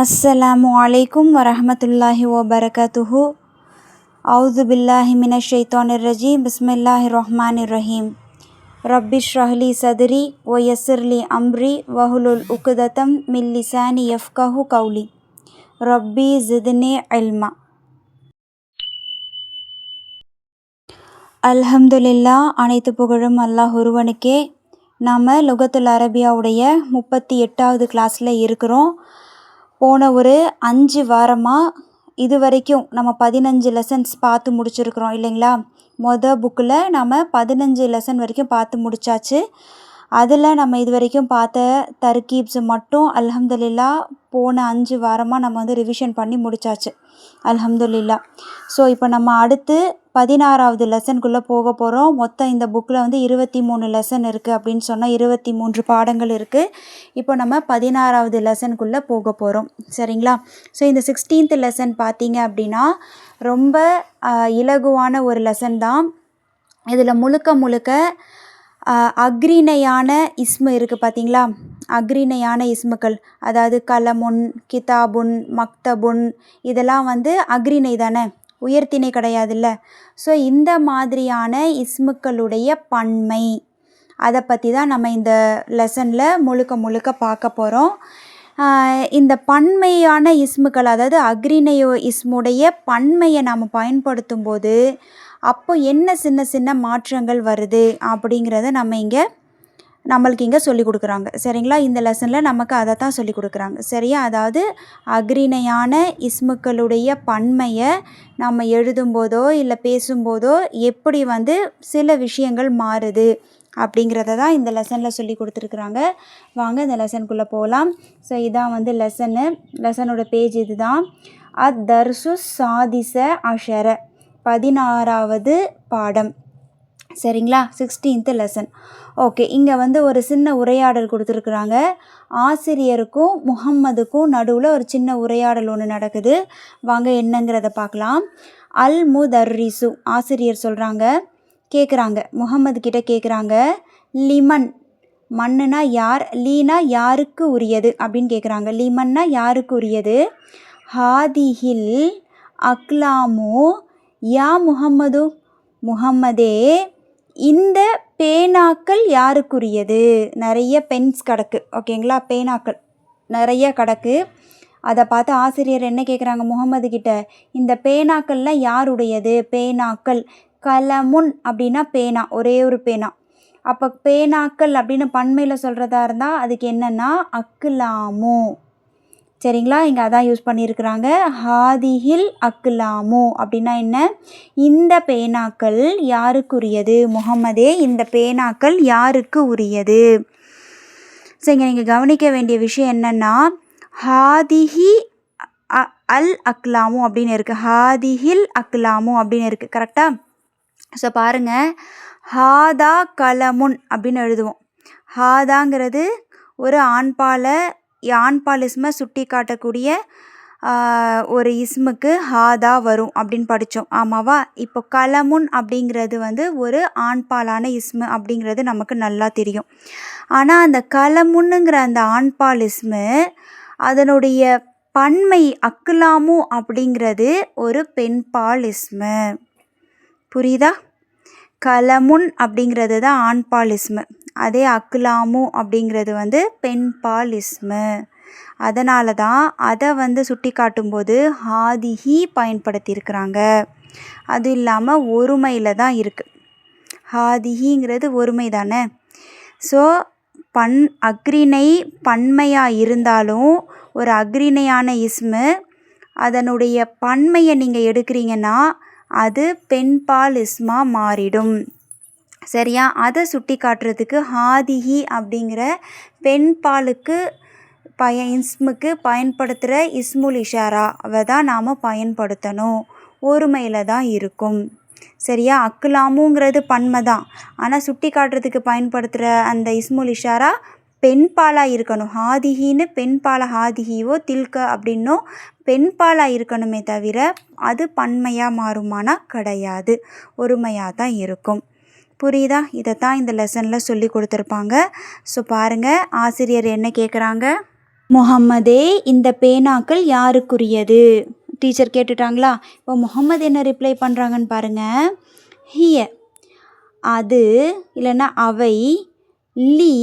அஸ்ஸலாமு அலைக்கும் வரஹ்மத்துல்லாஹி வபரகாத்துஹு. அவுது பில்லாஹி மினஷ் ஷைத்தானிர் ரஜீம். பிஸ்மில்லாஹிர் ரஹ்மானிர் ரஹீம். ரப்பி ஷ்ரஹ்லி சத்ரி வ யஸ்ஸிர்லி அம்ரி வஹ்லுல் உக்ததம் மின் லிசானி யஃப்கஹு கௌலி. ரப்பி ஜித்னி இல்மா. அல்ஹம்துலில்லாஹ், அனைத்து புகழும் அல்லாஹ் ஒருவனுக்கே. நாம் லுகத்துல் அரபியாவுடைய 38வது கிளாஸில் இருக்கிறோம். போன ஒரு 5 வாரமாக இது வரைக்கும் நம்ம 15 லெசன்ஸ் பார்த்து முடிச்சிருக்கிறோம் இல்லைங்களா. புக்கில் நம்ம 15 லெசன் வரைக்கும் பார்த்து முடித்தாச்சு. அதில் நம்ம இது வரைக்கும் பார்த்த தர்கீப்ஸ் மட்டும் அல்ஹம்துலில்லாஹ் போன 5 வாரமாக நம்ம ரிவிஷன் பண்ணி முடித்தாச்சு அல்ஹம்துலில்லாஹ். ஸோ இப்போ நம்ம அடுத்து 16வது லெசனுக்குள்ளே போக போகிறோம். மொத்தம் இந்த புக்கில் 23 லெசன் இருக்குது அப்படின்னு சொன்னால் 23 பாடங்கள் இருக்குது. இப்போ நம்ம 16வது லெசனுக்குள்ளே போக போகிறோம் சரிங்களா. ஸோ இந்த 16th லெசன் பார்த்தீங்க அப்படின்னா ரொம்ப இலகுவான ஒரு லெசன் தான். இதில் முழுக்க அக்ரிணையான இஸ்மு இருக்குது பார்த்தீங்களா. அக்ரிணையான இஸ்முக்கள், அதாவது கலமுன், கிதாபுன், மக்தபுன், இதெல்லாம் அக்ரிணை தானே, உயர்த்திணை கிடையாதுல்ல. ஸோ இந்த மாதிரியான இஸ்முக்களுடைய பன்மை, அதை பற்றி தான் நம்ம இந்த லெசனில் முழுக்க பார்க்க போகிறோம். இந்த பன்மையான இஸ்முக்கள், அதாவது அக்ரிணையோ இஸ்முடைய பன்மையை நாம் பயன்படுத்தும் போது அப்போ என்ன சின்ன மாற்றங்கள் வருது அப்படிங்கிறத நம்மளுக்கு இங்கே சொல்லி கொடுக்குறாங்க சரிங்களா. இந்த லெசனில் நமக்கு அதை தான் சொல்லி கொடுக்குறாங்க சரியா. அதாவது அக்ரிணையான இஸ்முக்களுடைய பன்மையை நம்ம எழுதும்போதோ இல்லை பேசும்போதோ எப்படி சில விஷயங்கள் மாறுது அப்படிங்கிறத தான் இந்த லெசனில் சொல்லி கொடுத்துருக்குறாங்க. வாங்க இந்த லெசனுக்குள்ளே போகலாம். ஸோ இதான் லெசனோட பேஜ் இது தான். அத்தர்சு சாதிச அஷர, 16வது பாடம் சரிங்களா, 16th லெசன். ஓகே, இங்கே ஒரு சின்ன உரையாடல் கொடுத்துருக்குறாங்க. ஆசிரியருக்கும் முஹம்மதுக்கும் நடுவில் ஒரு சின்ன உரையாடல் ஒன்று நடக்குது. வாங்க என்னங்கிறத பார்க்கலாம். அல் முதர்ரிசு, ஆசிரியர் கேட்குறாங்க, முஹம்மது கிட்ட கேட்குறாங்க. லிமன், மண்ணுனா யார், லீனா யாருக்கு உரியது அப்படின்னு கேட்குறாங்க. லிமன்னா யாருக்கு உரியது. ஹாதிஹில் அக்லாமு யா முஹம்மது, முஹம்மதே இந்த பேனாக்கள் யாருக்குரியது. நிறைய பென்ஸ் கிடக்கு ஓகேங்களா, பேனாக்கள் நிறைய கிடக்கு. அதை பார்த்து ஆசிரியர் என்ன கேட்குறாங்க முஹம்மது கிட்ட, இந்த பேனாக்கள்லாம் யாருடையது. பேனாக்கள், கலமுன் அப்படின்னா பேனா, ஒரே ஒரு பேனா. அப்போ பேனாக்கள் அப்படின்னு பன்மையில் சொல்கிறதா இருந்தால் அதுக்கு என்னென்னா அக்லாமு சரிங்களா. இங்கே அதான் யூஸ் பண்ணியிருக்கிறாங்க. ஹாதிஹில் அக்லாமு அப்படின்னா என்ன, இந்த பேனாக்கள் யாருக்குரியது. முஹம்மதே இந்த பேனாக்கள் யாருக்கு உரியது. ஸோ இங்கே நீங்கள் கவனிக்க வேண்டிய விஷயம் என்னென்னா, ஹாதிஹி அல் அக்லாமு அப்படின்னு இருக்குது, ஹாதிஹில் அக்லாமு அப்படின்னு இருக்குது கரெக்டாக. ஸோ பாருங்கள், ஹாதா கலமுன் அப்படின்னு எழுதுவோம். ஹாதாங்கிறது ஒரு ஆண்பால் இஸ்மை சுட்டி காட்டக்கூடிய ஒரு இஸ்முக்கு ஹாதா வரும் அப்படின்னு படித்தோம் ஆமாவா. இப்போ கலமுன் அப்படிங்கிறது ஒரு ஆண்பாலான இஸ்மு அப்படிங்கிறது நமக்கு நல்லா தெரியும். ஆனால் அந்த கலமுன்னுங்கிற அந்த ஆண்பால் இஸ்மு அதனுடைய பன்மை அக்லாமு அப்படிங்கிறது ஒரு பெண்பால் இஸ்மு. புரியுதா. கலமுன் அப்படிங்கிறது தான் ஆண்பால் இஸ்மு, அதே அக்லாமு அப்படிங்கிறது பெண்பால் இஸ்மு. அதனால தான் அதை சுட்டி காட்டும்போது ஹாதிஹி பயன்படுத்தியிருக்கிறாங்க. அது இல்லாமல் ஒருமையில் தான் இருக்குது. ஹாதிஹிங்கிறது ஒருமை தானே. ஸோ அக்ரிணை பன்மையாக இருந்தாலும் ஒரு அக்ரிணையான இஸ்மு அதனுடைய பன்மையை நீங்கள் எடுக்கிறீங்கன்னா அது பெண்பால் இஸ்மா மாறிடும் சரியா. அதை சுட்டி காட்டுறதுக்கு ஹாதிஹி அப்படிங்கிற பெண்பாலுக்கு இஸ்முக்கு பயன்படுத்துகிற இஸ்முல் இஷாராவை தான் நாம் பயன்படுத்தணும். ஒருமையில் தான் இருக்கும் சரியா. அக்லாமுங்கிறது பன்மை தான், ஆனால் சுட்டி காட்டுறதுக்கு பயன்படுத்துகிற அந்த இஸ்முல் இஷாரா பெண்பாலாக இருக்கணும். ஹாதிஹின்னு பெண்பாலை ஹாதிஹிவோ தில்க அப்படின்னோ பெண்பாலாக இருக்கணுமே தவிர அது பன்மையாக மாறுமானா கிடையாது, ஒருமையாக தான் இருக்கும். புரியுதா. இதைத்தான் இந்த லெசனில் சொல்லி கொடுத்துருப்பாங்க. ஸோ பாருங்கள் ஆசிரியர் என்ன கேட்குறாங்க. முஹம்மதே இந்த பேனாக்கள் யாருக்குரியது? டீச்சர் கேட்டுட்டாங்களா? இப்போ முஹம்மது என்ன ரிப்ளை பண்ணுறாங்கன்னு பாருங்கள். ஹிய அது இல்லைன்னா அவை, லீ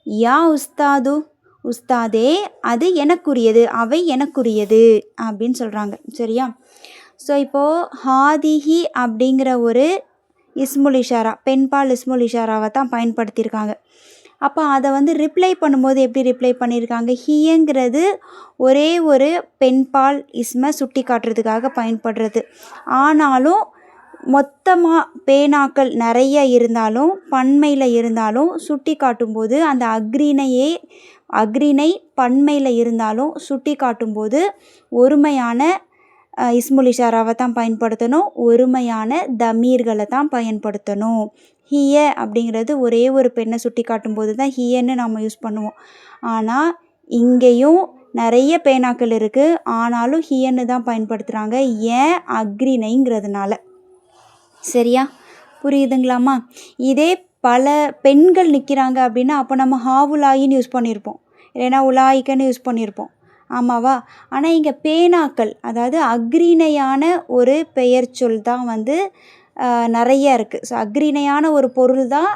யா உஸ்தாது உஸ்தாதே அது எனக்குரியது, அவை எனக்குரியது அப்படின்னு சொல்கிறாங்க. சரியா? ஸோ இப்போது ஹாதிஹி அப்படிங்கிற ஒரு இஸ்முல் இஷாரா, பெண்பால் இஸ்முல் இஷாராவை தான் பயன்படுத்தியிருக்காங்க. அப்போ அதை வந்து ரிப்ளை பண்ணும்போது எப்படி ரிப்ளை பண்ணியிருக்காங்க? ஹியங்கிறது ஒரே ஒரு பெண்பால் இஸ்மை சுட்டி காட்டுறதுக்காக பயன்படுறது. ஆனாலும் மொத்தமாக பேனாக்கள் நிறைய இருந்தாலும் பன்மையில் இருந்தாலும் சுட்டி காட்டும்போது அந்த அக்ரிணை பன்மையில் இருந்தாலும் சுட்டி காட்டும்போது ஒருமையான இஸ்முல் இஷாராவை தான் பயன்படுத்தணும், ஒருமையான தமீர்களை தான் பயன்படுத்தணும். ஹிய அப்படிங்கிறது ஒரே ஒரு பெண்ணை சுட்டி காட்டும்போது தான் ஹியன்னு நம்ம யூஸ் பண்ணுவோம். ஆனால் இங்கேயும் நிறைய பேனாக்கள் இருக்குது, ஆனாலும் ஹியன்னு தான் பயன்படுத்துகிறாங்க. ஏன்? அக்ரிணைங்கிறதுனால. சரியா? புரியுதுங்களாம்மா? இதே பல பெண்கள் நிற்கிறாங்க அப்படின்னா அப்போ நம்ம ஹாவுலாயின்னு யூஸ் பண்ணியிருப்போம், இல்லைன்னா உலாயிக்கன்னு யூஸ் பண்ணியிருப்போம். ஆமாவா? ஆனால் இங்கே பேனாக்கள், அதாவது அக்ரிணையான ஒரு பெயர் சொல் தான் வந்து நிறைய இருக்குது. ஸோ அக்ரிணையான ஒரு பொருள் தான்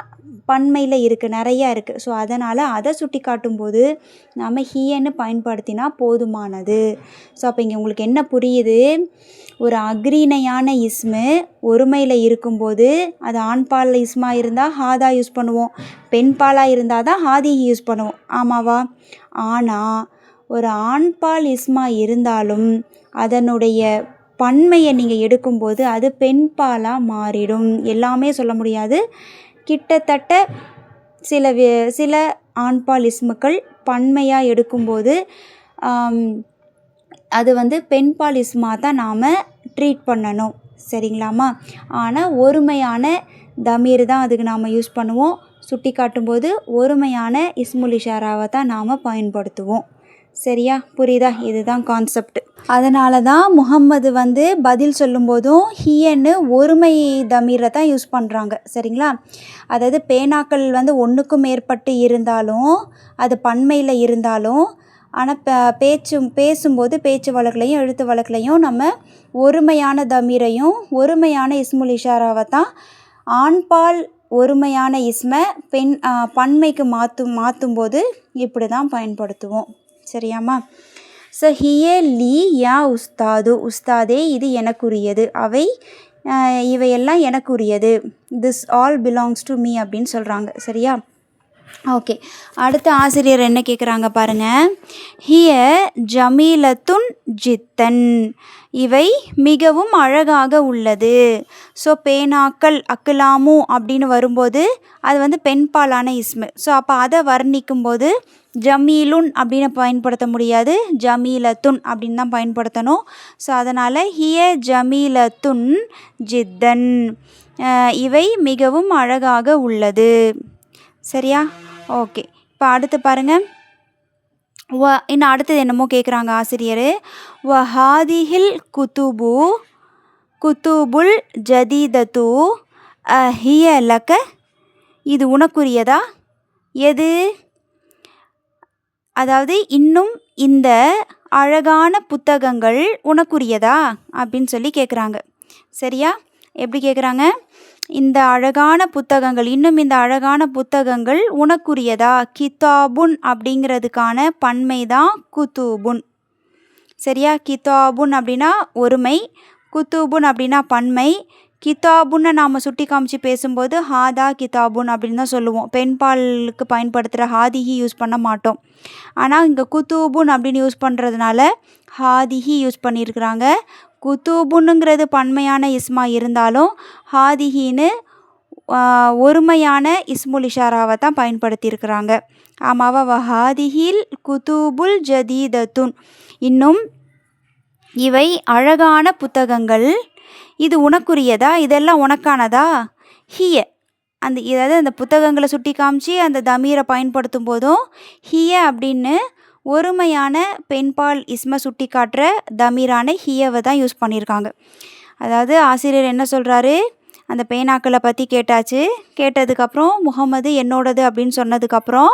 பன்மையில் இருக்குது, நிறையா இருக்குது. ஸோ அதனால் அதை சுட்டி காட்டும்போது நம்ம ஹியன்னு பயன்படுத்தினா போதுமானது. ஸோ அப்போ இங்கே உங்களுக்கு என்ன புரியுது? ஒரு அக்ரிணையான இஸ்மு ஒருமையில் இருக்கும்போது அது ஆண்பால் இஸ்மாக இருந்தால் ஹாதா யூஸ் பண்ணுவோம், பெண்பாலாக இருந்தால் தான் ஹாதிஹி யூஸ் பண்ணுவோம். ஆமாவா? ஆனால் ஒரு ஆண்பால் இஸ்மா இருந்தாலும் அதனுடைய பன்மையை நீங்கள் எடுக்கும்போது அது பெண்பாலாக மாறிடும். எல்லாமே சொல்ல முடியாது, கிட்டத்தட்ட சில ஆண்பால் இஸ்முக்கள் பன்மையாக எடுக்கும்போது அது வந்து பெண்பால் இஸ்மாக தான் நாம் ட்ரீட் பண்ணணும். சரிங்களாம்மா? ஆனால் ஒருமையான தமீர் தான் அதுக்கு நாம் யூஸ் பண்ணுவோம். சுட்டி காட்டும்போது ஒருமையான இஸ்முல் இஷாராவை தான் நாம் பயன்படுத்துவோம். சரியா? புரியுதா? இதுதான் கான்செப்ட். அதனால தான் முஹம்மது வந்து பதில் சொல்லும்போதும் ஹியன்னு ஒருமை தமீரை தான் யூஸ் பண்ணுறாங்க. சரிங்களா? அதாவது பேனாக்கள் வந்து ஒன்றுக்கும் மேற்பட்டு இருந்தாலும் அது பன்மையில் இருந்தாலும், ஆனால் பேசும்போது பேச்சு வழக்குலையும் எழுத்து வழக்குலையும் நம்ம ஒருமையான தமீரையும் ஒருமையான இஸ்முல் இஷாராவை தான் ஆண்பால் ஒருமையான இஸ்மை பன்மைக்கு மாற்றும்போது இப்படி தான் பயன்படுத்துவோம். சரியாம்மா? ஸோ ஹிய லீ யா உஸ்தாது உஸ்தாதே இது எனக்குரியது, அவை இவையெல்லாம் எனக்குரியது, this all belongs to me அப்படின்னு சொல்கிறாங்க. சரியா? ஓகே, அடுத்த ஆசிரியர் என்ன கேட்குறாங்க பாருங்கள். ஹிய ஜமீலத்துன் ஜித்தன் இவை மிகவும் அழகாக உள்ளது. ஸோ பேனாக்கள் அக்குலாமு அப்படின்னு வரும்போது அது வந்து பெண்பாலான இஸ்மு. ஸோ அப்போ அதை வர்ணிக்கும்போது ஜமீலுன் அப்படின்னு பயன்படுத்த முடியாது, ஜமீலத்துன் அப்படின்னு தான் பயன்படுத்தணும். ஸோ அதனால் ஹிய ஜமீலத்துன் ஜித்தன் இவை மிகவும் அழகாக உள்ளது. சரியா? ஓகே, இப்போ அடுத்து பாருங்கள். இன்னும் அடுத்தது என்னமோ கேட்குறாங்க ஆசிரியர். வஹாதிஹில் குத்துபுல் ஜதீதத்து ஹிய லக்க இது உனக்குரியதா? எது? அதாவது இன்னும் இந்த அழகான புத்தகங்கள் உனக்குரியதா அப்படின்னு சொல்லி கேட்குறாங்க. சரியா? எப்படி கேட்குறாங்க? இந்த அழகான புத்தகங்கள், இன்னும் இந்த அழகான புத்தகங்கள் உனக்குரியதா? கிதாபுன் அப்படிங்கிறதுக்கான பன்மை தான் குத்தூபுன். சரியா? கிதாபுன் அப்படின்னா ஒருமை, குத்தூபுன் அப்படின்னா பன்மை. கிதாபுன்னு நாம் சுட்டி காமிச்சு பேசும்போது ஹாதா கிதாபுன் அப்படின்னு தான் சொல்லுவோம். பெண்பாலுக்கு பயன்படுத்துகிற ஹாதிஹி யூஸ் பண்ண மாட்டோம். ஆனால் இங்கே குத்தூபுன் அப்படின்னு யூஸ் பண்ணுறதுனால ஹாதிஹி யூஸ் பண்ணியிருக்கிறாங்க. குத்தூபுன்னுங்கிறது பன்மையான இஸ்மா இருந்தாலும் ஹாதிஹின்னு ஒருமையான இஸ்முல் இஷாராவை தான் பயன்படுத்தியிருக்கிறாங்க. ஆமாவா? வஹாதிஹில் குத்தூபுல் ஜதீதத்துன் இன்னும் இவை அழகான புத்தகங்கள், இது உனக்குரியதா? இதெல்லாம் உனக்கானதா? ஹிய அதாவது அந்த புத்தகங்களை சுட்டி காமிச்சு அந்த தமீரை பயன்படுத்தும் போதும் ஹிய அப்படின்னு ஒருமையான பெண்பால் இஸ்மை சுட்டி காட்டுற தமீரான ஹியவை தான் யூஸ் பண்ணியிருக்காங்க. அதாவது ஆசிரியர் என்ன சொல்கிறாரு, அந்த பேனாக்களை பற்றி கேட்டாச்சு. கேட்டதுக்கப்புறம் முகமது என்னோடது அப்படின்னு சொன்னதுக்கப்புறம்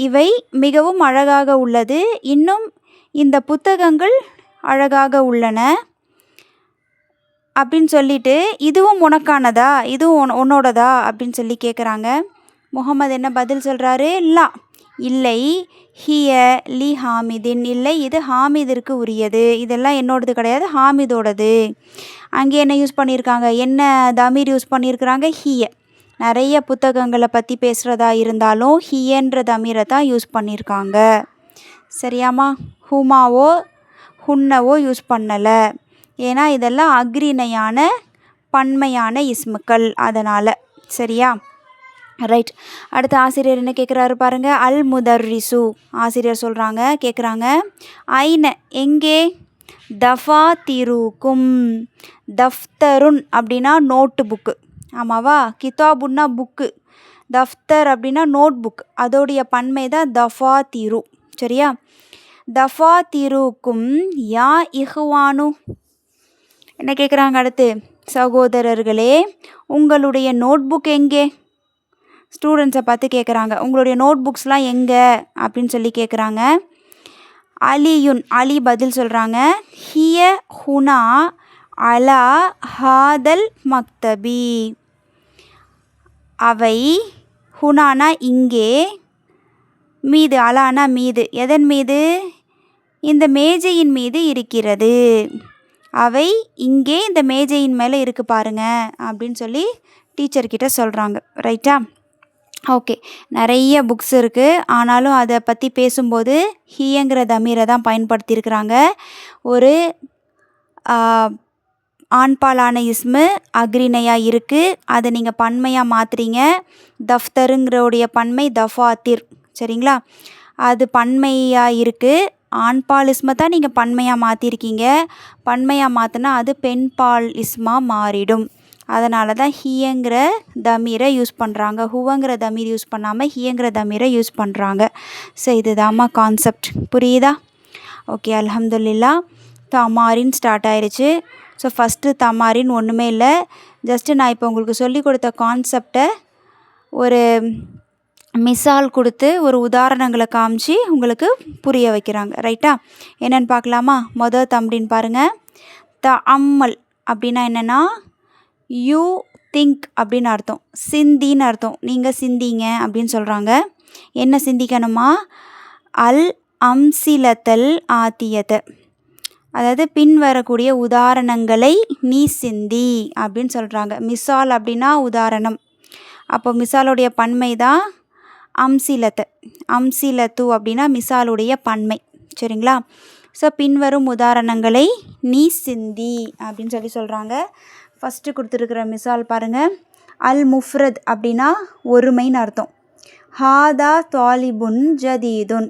இவை மிகவும் அழகாக உள்ளது. இன்னும் இந்த புத்தகங்கள் அழகாக உள்ளன அப்படின்னு சொல்லிட்டு, இதுவும் உனக்கானதா, இதுவும் உன்னோடதா அப்படின்னு சொல்லி கேட்குறாங்க. முகமது என்ன பதில் சொல்கிறாரு? லா, இல்லை. ஹிய லி ஹாமிதின், இல்லை இது ஹாமிதிற்கு உரியது, இதெல்லாம் என்னோடது கிடையாது, ஹாமிதோடது. அங்கே என்ன யூஸ் பண்ணியிருக்காங்க, என்ன தமீர் யூஸ் பண்ணியிருக்கிறாங்க? ஹிய. நிறைய புத்தகங்களை பற்றி பேசுகிறதா இருந்தாலும் ஹியன்ற தமீரை தான் யூஸ் பண்ணியிருக்காங்க. சரியாம்மா? ஹுமாவோ ஹுன்னவோ யூஸ் பண்ணலை. ஏன்னா இதெல்லாம் அக்ரிணையான பன்மையான இஸ்முக்கள், அதனால். சரியா? ரைட். அடுத்த ஆசிரியர் என்ன கேட்குறாரு பாருங்க. அல் முதர்ரிசு, ஆசிரியர் சொல்கிறாங்க, கேட்குறாங்க, ஐன எங்கே, தஃபா திருக்கும், தஃப்தருன் அப்படின்னா நோட்டு புக்கு, ஆமாவா? கிதாபுன்னா புக்கு, தஃப்தர் அப்படின்னா நோட் புக், அதோடைய பன்மை தான் தஃபா திரு. சரியா? தஃபா திருக்கும் யா இஹ்வானு, என்ன கேட்குறாங்க அடுத்து, சகோதரர்களே உங்களுடைய நோட் புக் எங்கே? ஸ்டூடெண்ட்ஸை பார்த்து கேட்குறாங்க, உங்களுடைய நோட் புக்ஸ்லாம் எங்கே அப்படின்னு சொல்லி கேட்குறாங்க. அலியுன், அலி பதில் சொல்கிறாங்க, ஹிய ஹுனா அலா ஹாதல் மக்தபி, அவை ஹுனானா இங்கே, மீது, அலானா மீது, எதன் மீது? இந்த மேஜையின் மீது இருக்கிறது, அவை இங்கே இந்த மேஜையின் மேலே இருக்குது பாருங்க அப்படின்னு சொல்லி டீச்சர்கிட்ட சொல்கிறாங்க. ரைட்டா? ஓகே. நிறைய புக்ஸ் இருக்குது, ஆனாலும் அதை பற்றி பேசும்போது ஹியங்கிற தமீரை தான் பயன்படுத்தியிருக்கிறாங்க. ஒரு ஆண்பாலான இஸ்மு அக்ரிணையாக இருக்குது, அதை நீங்கள் பன்மையாக மாற்றுறீங்க. தஃப்தருங்கிறோடைய பன்மை தஃபாத்திர். சரிங்களா? அது பன்மையாக இருக்குது, ஆண்பால் இஸ்மை தான் நீங்கள் பன்மையாக மாற்றிருக்கீங்க. பன்மையாக மாற்றினா அது பெண்பால் இஸ்மாக மாறிடும். அதனால தான் ஹியங்கிற தமீரை யூஸ் பண்ணுறாங்க, ஹுவங்கிற தமீர் யூஸ் பண்ணாமல் ஹியங்கிற தமீரை யூஸ் பண்ணுறாங்க. ஸோ இதுதாம்மா கான்செப்ட். புரியுதா? ஓகே, அல்ஹம்துலில்லா. தமாரின் ஸ்டார்ட் ஆயிடுச்சு. ஸோ ஃபஸ்ட்டு தமாரின் ஒன்றுமே இல்லை, ஜஸ்ட்டு நான் இப்போ உங்களுக்கு சொல்லி கொடுத்த கான்செப்டை ஒரு மிசால் கொடுத்து ஒரு உதாரணங்களை காமிச்சு உங்களுக்கு புரிய வைக்கிறாங்க. ரைட்டா? என்னென்னு பார்க்கலாமா? மொதல் தம்ரின் பாருங்கள். அம்மல் அப்படின்னா என்னென்னா யூ திங்க் அப்படின்னு அர்த்தம், சிந்தின்னு அர்த்தம். நீங்கள் சிந்திங்க அப்படின்னு சொல்கிறாங்க. என்ன சிந்திக்கணுமா? அல் அம்சிலத்தல் ஆத்தியத்தை, அதாவது பின் வரக்கூடிய உதாரணங்களை நீ சிந்தி அப்படின்னு சொல்கிறாங்க. மிசால் அப்படின்னா உதாரணம், அப்போ மிசாலுடைய பன்மை தான் அம்சிலத்து. அம்சிலத்து அப்படின்னா மிசாலுடைய பன்மை. சரிங்களா? ஸோ பின்வரும் உதாரணங்களை நீ சிந்தி அப்படின்னு சொல்லி சொல்கிறாங்க. ஃபஸ்ட்டு கொடுத்துருக்குற மிசால் பாருங்கள். அல் முஃப்ரத் அப்படின்னா ஒருமைன்னு அர்த்தம். ஹாதா தாலிபுன் ஜதீதுன்,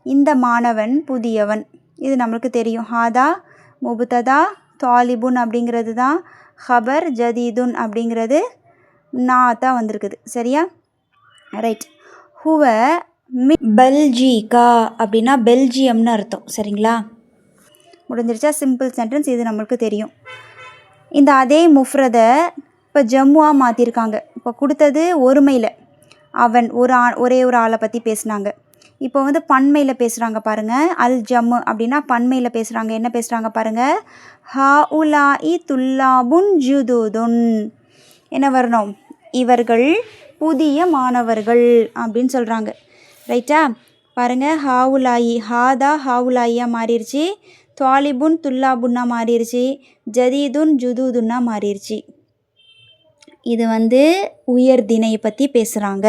இந்த மாணவன் புதியவன். இது நம்மளுக்கு தெரியும். ஹாதா முபுத்ததா, தாலிபுன் அப்படிங்கிறது தான் ஹபர், ஜதீதுன் அப்படிங்கிறது நாத்தா வந்திருக்குது. சரியா? ரைட். ஹுவ பெல்ஜிகா அப்படின்னா பெல்ஜியம்னு அர்த்தம். சரிங்களா? முடிஞ்சிருச்சா? சிம்பிள் சென்டென்ஸ், இது நம்மளுக்கு தெரியும். இந்த அதே முஃப்ரதை இப்போ ஜம்முவாக மாற்றிருக்காங்க. இப்போ கொடுத்தது ஒருமையில், அவன் ஒரே ஒரு ஆளை பற்றி பேசுனாங்க. இப்போ வந்து பன்மையில் பேசுகிறாங்க பாருங்கள். அல் ஜம்மு அப்படின்னா பன்மையில் பேசுகிறாங்க. என்ன பேசுகிறாங்க பாருங்கள். ஹா உலாஇ துல்லாபுன் ஜுதூதுன், என்ன வரணும்? இவர்கள் புதிய மாணவர்கள் அப்படின்னு சொல்கிறாங்க. ரைட்டா? பாருங்கள். ஹாவுலாயி, ஹாதா ஹாவுலாயியாக மாறிடுச்சு, தாலிபுன் துல்லாபுன்னா மாறிடுச்சு, ஜதீதுன் ஜுதூதுன்னா மாறிடுச்சு. இது வந்து உயர்திணையை பற்றி பேசுகிறாங்க.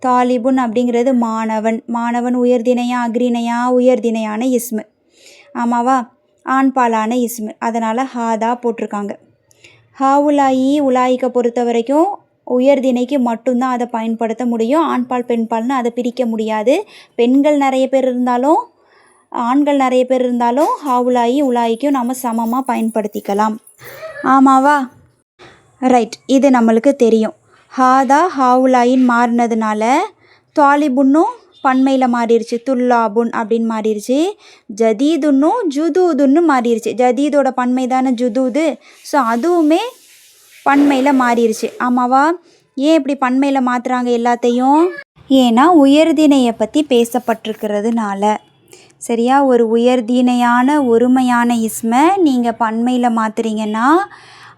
தாலிபுன் அப்படிங்கிறது மாணவன், மாணவன் உயர்திணையா அக்ரிணையா? உயர்திணையான இஸ்மு, ஆமாவா? ஆண்பாலான இஸ்மு, அதனால் ஹாதா போட்டிருக்காங்க. ஹாவுலாயி உலாயிக்க பொறுத்த வரைக்கும் உயர்திணைக்கு மட்டும்தான் அதை பயன்படுத்த முடியும். ஆண்பால் பெண்பால்னு அதை பிரிக்க முடியாது. பெண்கள் நிறைய பேர் இருந்தாலும் ஆண்கள் நிறைய பேர் இருந்தாலும் ஹாவுலாயி உலாயிக்கும் நம்ம சமமாக பயன்படுத்திக்கலாம். ஆமாவா? ரைட். இது நம்மளுக்கு தெரியும். ஹாதா ஹாவுலாயின் மாறினதுனால தாலிபுன்னும் பன்மையில் மாறிடுச்சு, துல்லாபுன் அப்படின்னு மாறிடுச்சு. ஜதீதுன்னும் ஜுதூதுன்னு மாறிடுச்சு. ஜதீதோட பன்மை தானே ஜுதூது, ஸோ அதுவுமே பன்மையில் மாறிடுச்சு. ஆமாவா? ஏன் இப்படி பன்மையில் மாற்றுறாங்க எல்லாத்தையும்? ஏன்னா உயர்திணையை பற்றி பேசப்பட்டிருக்கிறதுனால. சரியா? ஒரு உயர்திணையான ஒருமையான இஸ்மை நீங்கள் பன்மையில் மாற்றுறீங்கன்னா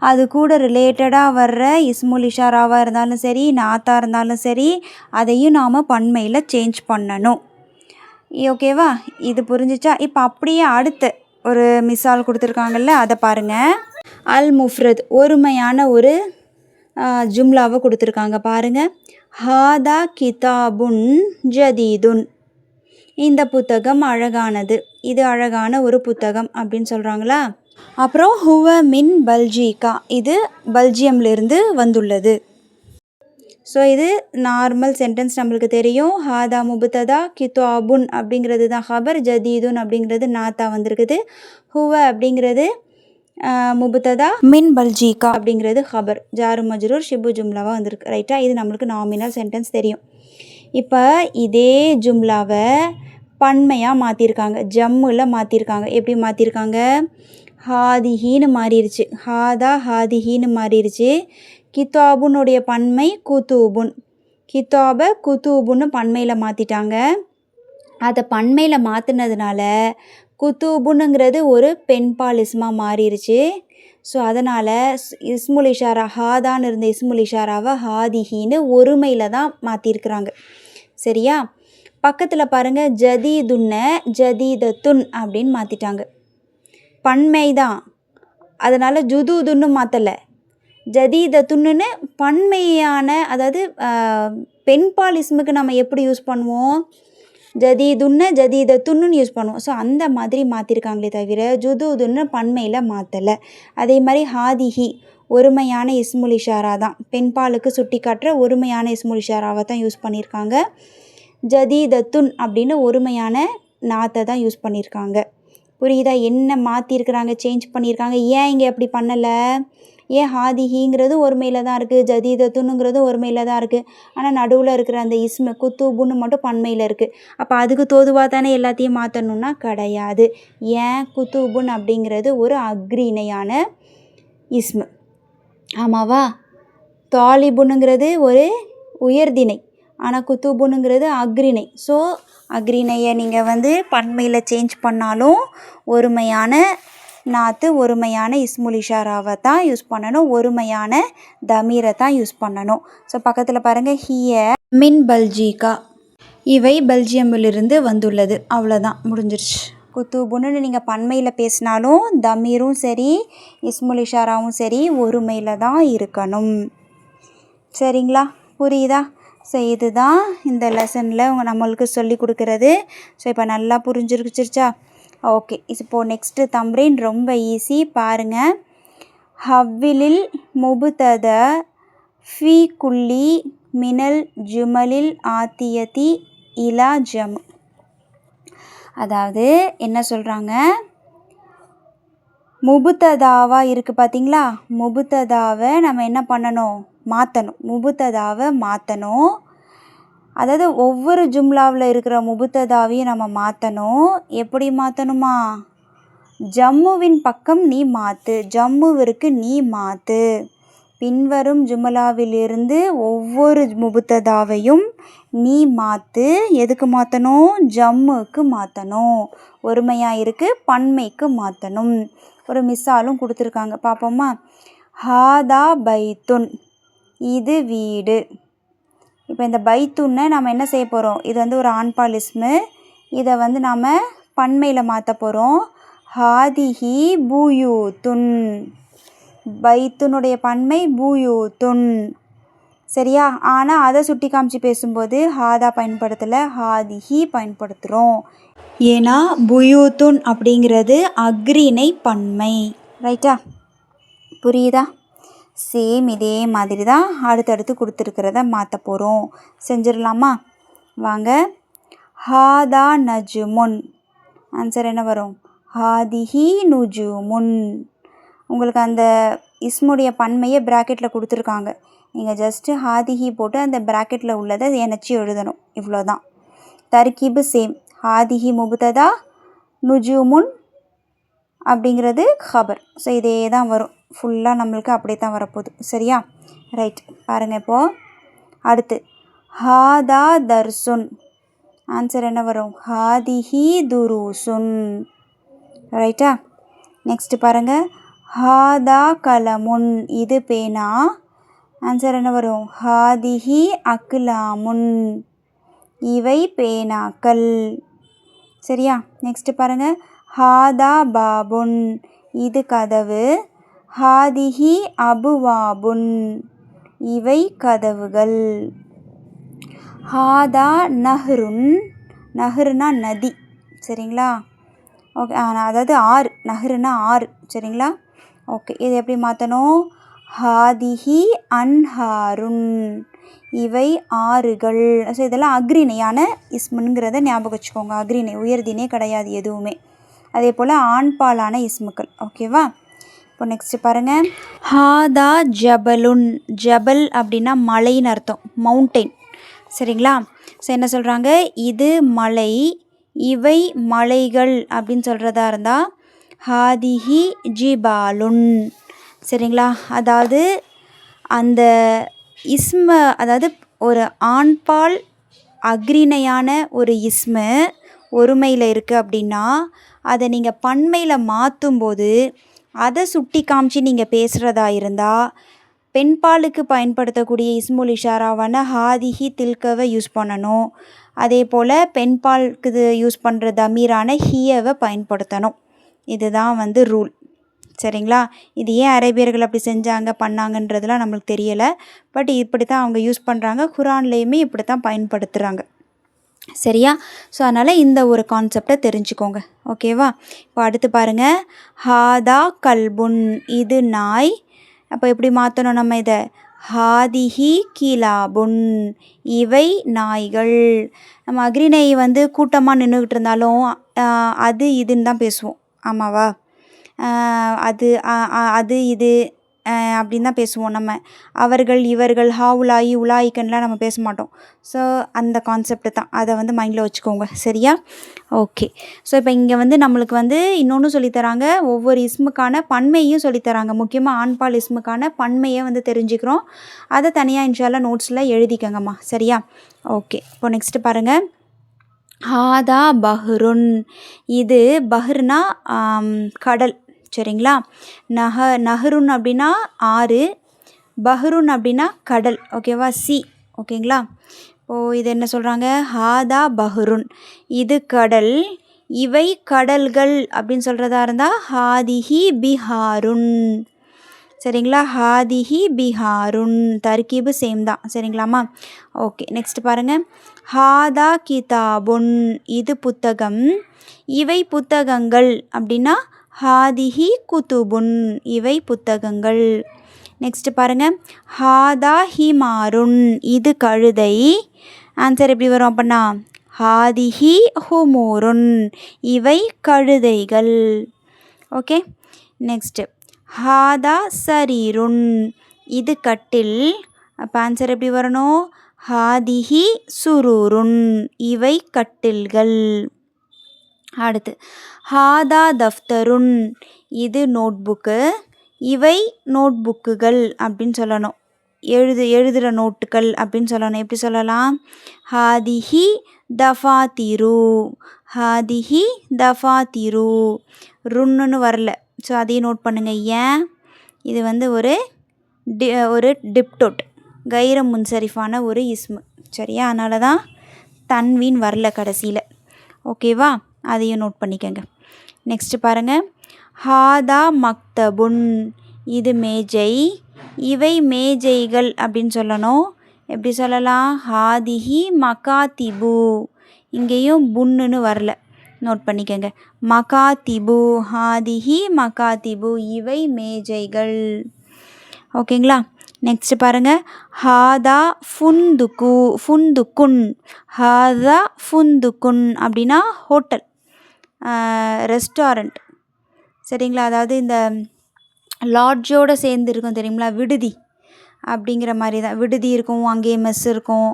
அது கூட ரிலேட்டடாக வர்ற இஸ்முல் இஷாராவாக இருந்தாலும் சரி, நாத்தாக இருந்தாலும் சரி, அதையும் நாம் பன்மையில் சேஞ்ச் பண்ணணும். ஓகேவா? இது புரிஞ்சிச்சா? இப்போ அப்படியே அடுத்து ஒரு மிசால் கொடுத்துருக்காங்கல்ல, அதை பாருங்கள். அல் முஃப்ரத் ஒருமையான ஒரு ஜும்லாவை கொடுத்துருக்காங்க பாருங்கள். ஹாதா கிதாபுன் ஜதீதுன், இந்த புத்தகம் அழகானது, இது அழகான ஒரு புத்தகம் அப்படின்னு சொல்கிறாங்களா. அப்புறம் ஹுவ மின் பல்ஜிகா, இது பெல்ஜியம்லேருந்து வந்துள்ளது. ஸோ இது நார்மல் சென்டென்ஸ் நம்மளுக்கு தெரியும். ஹாதா முபுத்ததா, கிதாபுன் அப்படிங்கிறது தான் ஹபர், ஜதீதுன் அப்படிங்கிறது நாத்தா வந்திருக்குது. ஹுவ அப்படிங்கிறது முபுத்ததா, மின் பல்ஜிகா அப்படிங்கிறது ஹபர், ஜாரு மஜ்ரூர் ஷிபு ஜும்லாவாக வந்திருக்கு. ரைட்டா? இது நம்மளுக்கு நாமினல் சென்டென்ஸ் தெரியும். இப்போ இதே ஜும்லாவை பன்மையாக மாற்றிருக்காங்க, ஜம்முல மாற்றிருக்காங்க. எப்படி மாற்றிருக்காங்க? ஹாதிஹின்னு மாறிடுச்சு, ஹாதா ஹாதிஹின்னு மாறிடுச்சு. கிதாபுனுடைய பன்மை குதூபுன், கிதாபை குதூபுன்னு பன்மையில் மாற்றிட்டாங்க. அதை பன்மையில் மாற்றினதுனால குதூபுனுங்கிறது ஒரு பெண்பால் இஸ்மாக மாறிடுச்சு. ஸோ அதனால் இஸ்முல் இஷாரா, ஹாதான்னு இருந்த இஸ்முல் இஷாராவை ஹாதிஹின்னு ஒருமையில் தான் மாற்றிருக்கிறாங்க. சரியா? பக்கத்தில் பாருங்கள், ஜதீதுன்னை ஜதீதத்துன் அப்படின்னு மாற்றிட்டாங்க. பன்மை தான், அதனால் ஜுதூதுன்னு மாற்றலை, ஜதீதத்துன்னு பன்மையான, அதாவது பெண்பால் இஸ்முக்கு நம்ம எப்படி யூஸ் பண்ணுவோம்? ஜதீதுன்னு ஜதீதத்துன்னு யூஸ் பண்ணுவோம். ஸோ அந்த மாதிரி மாற்றிருக்காங்களே தவிர ஜுதூதுன்னு பன்மையில் மாற்றலை. அதே மாதிரி ஹாதிஹி ஒருமையான இஸ்முல் இஷாரா தான், பெண்பாலுக்கு சுட்டி காட்டுற ஒருமையான இஸ்முல் இஷாராவை தான் யூஸ் பண்ணியிருக்காங்க. ஜதீதத்துன் அப்படின்னு ஒருமையான நாத்தை தான் யூஸ் பண்ணியிருக்காங்க. புரியுதா? என்ன மாற்றிருக்கிறாங்க, சேஞ்ச் பண்ணியிருக்காங்க. ஏன் இங்கே அப்படி பண்ணலை? ஏன் ஹாதிஹிங்கிறது ஒருமையில் தான் இருக்குது, ஜதீதத்துனுங்கிறது ஒருமையில் தான் இருக்குது, ஆனால் நடுவில் இருக்கிற அந்த இஸ்மு குத்தூபுன்னு மட்டும் பன்மையில் இருக்குது. அப்போ அதுக்கு தோதுவாக தானே எல்லாத்தையும் மாற்றணுன்னா கிடையாது. ஏன்? குத்தூபுன் அப்படிங்கிறது ஒரு அக்ரிணையான இஸ்மு, ஆமாவா? தாலிபுனுங்கிறது ஒரு உயர்திணை, ஆனால் குத்தூபுனுங்கிறது அக்ரிணை. ஸோ அக்ரிணையை நீங்கள் பன்மையில் சேஞ்ச் பண்ணாலும் ஒருமையான நாத்து, ஒருமையான இஸ்முல் இஷாராவை தான் யூஸ் பண்ணணும், ஒருமையான தமீரை தான் யூஸ் பண்ணணும். ஸோ பக்கத்தில் பாருங்கள், ஹிய மின் பல்ஜிகா, இவை பெல்ஜியமிலிருந்து வந்துள்ளது. அவ்வளோதான், முடிஞ்சிருச்சு. குத்தூபுன்னு நீங்கள் பன்மையில் பேசினாலும் தமீரும் சரி இஸ்முல் இஷாராவும் சரி ஒருமையில் தான் இருக்கணும். சரிங்களா? புரியுதா? ஸோ இதுதான் இந்த லெசனில் நம்மளுக்கு சொல்லி கொடுக்குறது. ஸோ இப்போ நல்லா புரிஞ்சிருச்சிருச்சா? ஓகே, இப்போது நெக்ஸ்ட்டு தம்ரீன் ரொம்ப ஈஸி பாருங்கள். ஹவ்விலில் முபுதத ஃபி குல்லி மினல் ஜுமலில் ஆத்தியதி இலா ஜம். அதாவது என்ன சொல்கிறாங்க, முபுத்ததாவாக இருக்குது பார்த்தீங்களா, முபுத்ததாவை நம்ம என்ன பண்ணணும்? மாற்றணும். முபுத்ததாவை மாற்றணும். அதாவது ஒவ்வொரு ஜும்லாவில் இருக்கிற முபுத்ததாவையும் நம்ம மாற்றணும். எப்படி மாற்றணுமா? ஜம்முவின் பக்கம் நீ மாற்று, ஜம்முவிற்கு நீ மாற்று. பின்வரும் ஜும்லாவிலிருந்து ஒவ்வொரு முபுத்ததாவையும் நீ மாற்று. எதுக்கு மாற்றணும்? ஜம்முக்கு மாற்றணும். ஒருமையாக இருக்குது, பன்மைக்கு மாற்றணும். ஒரு மிஸ்ஸாலும் கொடுத்துருக்காங்க, பார்ப்போமா? ஹாதா பைத்துன், இது வீடு. இப்போ இந்த பைத்துன்னை நம்ம என்ன செய்ய போகிறோம்? இது ஒரு ஆண்பால் இஸ்மு, இதை நாம் பன்மையில் மாற்ற போகிறோம். ஹாதிஹி பூயூத்துன், பைத்துனுடைய பன்மை பூயூத்துன். சரியா? ஆனால் அதை சுட்டி காமிச்சு பேசும்போது ஹாதா பயன்படுத்தலை, ஹாதிஹி பயன்படுத்துகிறோம். ஏன்னா புயூத்துன் அப்படிங்கிறது அக்ரிணை பன்மை. ரைட்டா? புரியுதா? சேம் இதே மாதிரி தான் அடுத்தடுத்து கொடுத்துருக்கிறத மாற்ற போகிறோம். செஞ்சிடலாமா? வாங்க. ஹாதா நஜுமுன், ஆன்சர் என்ன வரும்? ஹாதிஹி நுஜுமுன். உங்களுக்கு அந்த இஸ்முடைய பன்மையை ப்ராக்கெட்டில் கொடுத்துருக்காங்க, நீங்கள் ஜஸ்ட்டு ஹாதிஹி போட்டு அந்த ப்ராக்கெட்டில் உள்ளதை இணைச்சி எழுதணும், இவ்வளோதான். தர்கீபு சேம், ஹாதிஹி முபுத்ததா, நுஜுமுன் அப்படிங்கிறது ஹபர். ஸோ இதே தான் வரும், ஃபுல்லாக நம்மளுக்கு அப்படியே தான் வரப்போகுது. சரியா? ரைட், பாருங்கள். இப்போது அடுத்து ஹாதா தர்சுன். ஆன்சர் என்ன வரும்? ஹாதிஹி துருசுன். ரைட்டா? நெக்ஸ்ட் பாருங்கள். ஹாதா கலமுன். இது பேனா. ஆன்சர் என்ன வரும்? ஹாதிஹி அக்லாமுன். இவை பேனாக்கள். சரியா? நெக்ஸ்ட் பாருங்கள். ஹாதா பாபுன். இது கதவு. ஹாதிஹி அபுவாபுன். இவை கதவுகள். ஹாதா நஹ்ருன். நஹ்ருனா நதி. சரிங்களா? ஓகே, அதாவது ஆறு. நஹ்ருனா ஆறு. சரிங்களா? ஓகே, இது எப்படி மாற்றணும்? ஹாதிஹி அன்ஹாருன். இவை ஆறுகள். ஸோ இதெல்லாம் அக்ரிணையான இஸ்முங்கிறத ஞாபகம் வச்சுக்கோங்க. அக்ரிணை உயர்தினே கிடையாது எதுவுமே. அதே போல் ஆண்பாலான இஸ்முக்கள். ஓகேவா? இப்போ நெக்ஸ்ட் பாருங்கள். ஹாதா ஜபலுன். ஜபல் அப்படின்னா மலைன்னு அர்த்தம், மவுண்டெயின். சரிங்களா? ஸோ என்ன சொல்கிறாங்க? இது மலை, இவை மலைகள் அப்படின்னு சொல்கிறதா இருந்தால் ஹாதிஹி ஜிபாலுன். சரிங்களா? அதாவது அந்த இஸ்ம, அதாவது ஒரு ஆண்பால் அக்ரிணையான ஒரு இஸ்மு ஒருமையில் இருக்குது அப்படின்னா அதை நீங்கள் பன்மையில் மாற்றும்போது அதை சுட்டி காமிச்சு நீங்கள் பேசுகிறதா இருந்தால் பெண்பாலுக்கு பயன்படுத்தக்கூடிய இஸ்முல் இஷாராவான ஹாதிஹி தில்கவை யூஸ் பண்ணணும். அதே போல் பெண்பாலுக்கு இது யூஸ் பண்ணுற தமீரான ஹியவை பயன்படுத்தணும். இதுதான் வந்து ரூல். சரிங்களா? இது ஏன் அரேபியர்கள் அப்படி செஞ்சாங்க பண்ணாங்கன்றதுலாம் நம்மளுக்கு தெரியலை. பட் இப்படி தான் அவங்க யூஸ் பண்ணுறாங்க. குரான்லேயுமே இப்படி தான் பயன்படுத்துகிறாங்க. சரியா? ஸோ அதனால் இந்த ஒரு கான்செப்டை தெரிஞ்சுக்கோங்க. ஓகேவா? இப்போ அடுத்து பாருங்கள். ஹாதா கல்புன். இது நாய். அப்போ எப்படி மாற்றணும் நம்ம இதை? ஹாதிஹி கிலாபுன். இவை நாய்கள். நம்ம அக்ரிணை வந்து கூட்டமாக நின்றுக்கிட்டு இருந்தாலும் அது இதுன்னு தான் பேசுவோம். ஆமாவா? அது இது அப்படின்னு தான் பேசுவோம் நம்ம. அவர்கள், இவர்கள், ஹாவுலாயி, உலாயிக்கன்லாம் நம்ம பேச மாட்டோம். ஸோ அந்த கான்செப்ட் தான். அதை வந்து மைண்டில் வச்சுக்கோங்க. சரியா? ஓகே. ஸோ இப்போ இங்கே வந்து நம்மளுக்கு வந்து இன்னொன்று சொல்லித்தராங்க. ஒவ்வொரு இஸ்முக்கான பன்மையும் சொல்லித்தராங்க. முக்கியமாக ஆண்பால் இஸ்முக்கான பன்மையை வந்து தெரிஞ்சுக்கிறோம். அதை தனியாக இன்ஷால்லா நோட்ஸில் எழுதிக்கங்கம்மா. சரியா? ஓகே. இப்போ நெக்ஸ்ட்டு பாருங்கள். ஹாதா பஹ்ருன். இது பஹ்ருனா கடல். சரிங்களா? நஹ்ருன் அப்படின்னா ஆறு, பஹ்ருன் அப்படின்னா கடல். ஓகேவா? சி. ஓகேங்களா? இப்போது இது என்ன சொல்கிறாங்க? ஹாதா பஹ்ருன். இது கடல், இவை கடல்கள் அப்படின்னு சொல்கிறதா இருந்தால் ஹாதிஹி பிஹாருன். சரிங்களா? ஹாதிஹி பிஹாருன். தர்கீபு சேம் தான். சரிங்களாம்மா? ஓகே. நெக்ஸ்ட் பாருங்கள். ஹாதா கிதாபுன். இது புத்தகம், இவை புத்தகங்கள் அப்படின்னா ஹாதிஹி குதுபுன். இவை புத்தகங்கள். நெக்ஸ்ட் பாருங்கள். ஹாதா ஹிமாருன். இது கழுதை. ஆன்சர் எப்படி வரும் அப்படின்னா ஹாதிஹி ஹுமூருன். இவை கழுதைகள். ஓகே. நெக்ஸ்ட் ஹாதா சரீருன். இது கட்டில். அப்போ ஆன்சர் எப்படி வரணும்? ஹாதிஹி சுரூருன். இவை கட்டில்கள். அடுத்து ஹாதா தஃப்தருன். இது நோட்புக்கு, இவை நோட்புக்குகள் அப்படின்னு சொல்லணும். எழுதுகிற நோட்டுகள் அப்படின்னு சொல்லணும். எப்படி சொல்லலாம்? ஹாதிஹி தஃபாத்திரு. ஹாதிஹி தஃபாத்திரு. ருன்னு வரல. ஸோ அதையும் நோட் பண்ணுங்கள். ஏன்? இது வந்து ஒரு டிப்டோட், கைர முன்சரிஃபான ஒரு இஸ்மு. சரியா? அதனால தான் தன்வீன் வரல கடைசியில். ஓகேவா? அதையும் நோட் பண்ணிக்கங்க. நெக்ஸ்ட்டு பாருங்கள். ஹாதா மக்தபுன். இது மேஜை, இவை மேஜைகள் அப்படின்னு சொல்லணும். எப்படி சொல்லலாம்? ஹாதிஹி மகாதிபு. இங்கேயும் புன்னுன்னு வரல, நோட் பண்ணிக்கங்க. மகாதிபு. ஹாதிஹி மகாதிபு. இவை மேஜைகள். ஓகேங்களா? நெக்ஸ்ட் பாருங்கள். ஹாதா ஃபுந்துக்குன். ஹாதா ஃபுந்துக்குன் அப்படின்னா ஹோட்டல், ரெஸ்டாரண்ட். சரிங்களா? அதாவது இந்த லாட்ஜோடு சேர்ந்து இருக்கும் தெரியுங்களா, விடுதி அப்படிங்கிற மாதிரி தான். விடுதி இருக்கும், அங்கேயே மெஸ் இருக்கும்,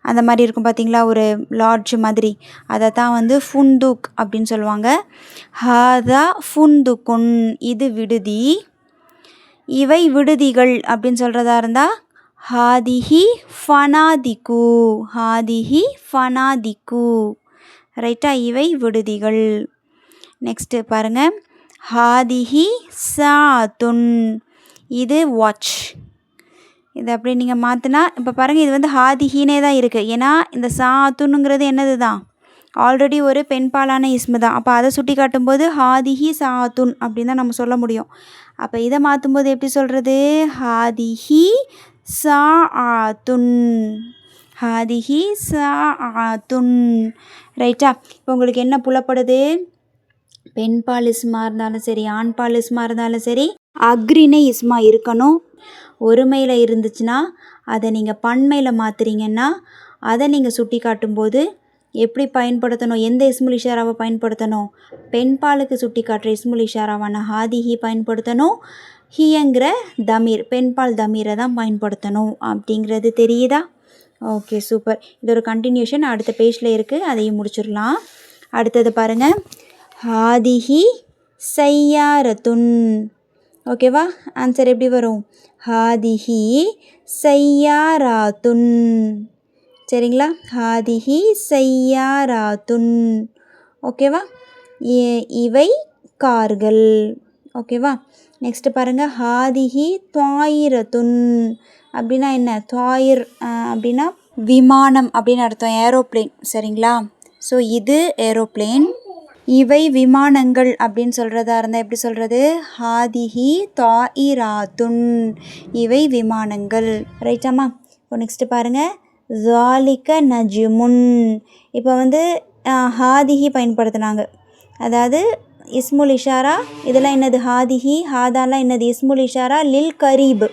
அந்த மாதிரி இருக்கும் பார்த்தீங்களா, ஒரு லாட்ஜ் மாதிரி. அதை தான் வந்து ஃபுந்துக் அப்படின்னு சொல்லுவாங்க. ஹாதா ஃபுந்துக்குன். இது விடுதி, இவை விடுதிகள் அப்படின்னு சொல்கிறதா இருந்தால் ஹாதிஹி ஃபனாதிகு, ஹாதிஹி ஃபனாதிகு. ரைட்டா, இவை விடுதிகள். நெக்ஸ்ட்டு பாருங்கள், ஹாதிஹி சாத்துன், இது வாட்ச். இது அப்படி நீங்கள் மாற்றினா இப்போ பாருங்கள், இது வந்து ஹாதிஹினே தான் இருக்குது. ஏன்னா இந்த சாத்துனுங்கிறது என்னது தான், ஆல்ரெடி ஒரு பெண்பாலான இஸ்மு தான். அப்போ அதை சுட்டி காட்டும்போது ஹாதிஹி சாத்துன் அப்படின்னு தான் நம்ம சொல்ல முடியும். அப்போ இதை மாற்றும்போது எப்படி சொல்கிறது, ஹாதிஹி சாஆத்துன், ஹாதிஹி சாஆத்துன். ரைட்டா, இப்போ உங்களுக்கு என்ன புலப்படுது, பெண்பால் இஸ்மா இருந்தாலும் சரி, ஆண்பால் இஸ்மா இருந்தாலும் சரி, அக்ரிணை இஸ்மா இருக்கணும். ஒருமையில் இருந்துச்சுன்னா அதை நீங்கள் பன்மையில் மாற்றுறீங்கன்னா அதை நீங்கள் சுட்டி காட்டும்போது எப்படி பயன்படுத்தணும், எந்த இஸ்முல் இஷாராவை பயன்படுத்தணும், பெண்பாலுக்கு சுட்டி காட்டுற இஸ்முல் இஷாராவான ஹாதிஹி பயன்படுத்தணும். ஹியங்கிற தமீர், பெண்பால் தமீரை தான் பயன்படுத்தணும் அப்படிங்கிறது தெரியுதா? Okay, super. இது ஒரு கண்டினியூஷன் அடுத்த பேஜில் இருக்குது, அதையும் முடிச்சிடலாம். அடுத்தது பாருங்கள், ஹாதிஹி சையாரத்துன். ஓகேவா, ஆன்சர் எப்படி வரும், ஹாதிஹி சையாராத்துன். சரிங்களா, ஹாதிஹி சையாராத்துன். ஓகேவா, இவை கார்கள். ஓகேவா, நெக்ஸ்ட்டு பாருங்கள், ஹாதிஹி துவாயிரத்துன் அப்படின்னா என்ன, துவாயிர் அப்படின்னா விமானம் அப்படின்னு அர்த்தம், ஏரோப்ளேன். சரிங்களா, ஸோ இது ஏரோப்ளேன். இவை விமானங்கள் அப்படின்னு சொல்கிறதா இருந்தால் எப்படி சொல்கிறது, ஹாதிஹி தாயிராத்துன், இவை விமானங்கள். ரைட்டாம்மா. இப்போ நெக்ஸ்ட்டு பாருங்கள், ஜாலிக நஜ்முன். இப்போ வந்து ஹாதிஹி பயன்படுத்தினாங்க, அதாவது இஸ்முல் இஷாரா. இதெல்லாம் என்னது, ஹாதிஹி ஹாதாலாம் என்னது, இஸ்முல் இஷாரா லில் கரீப்,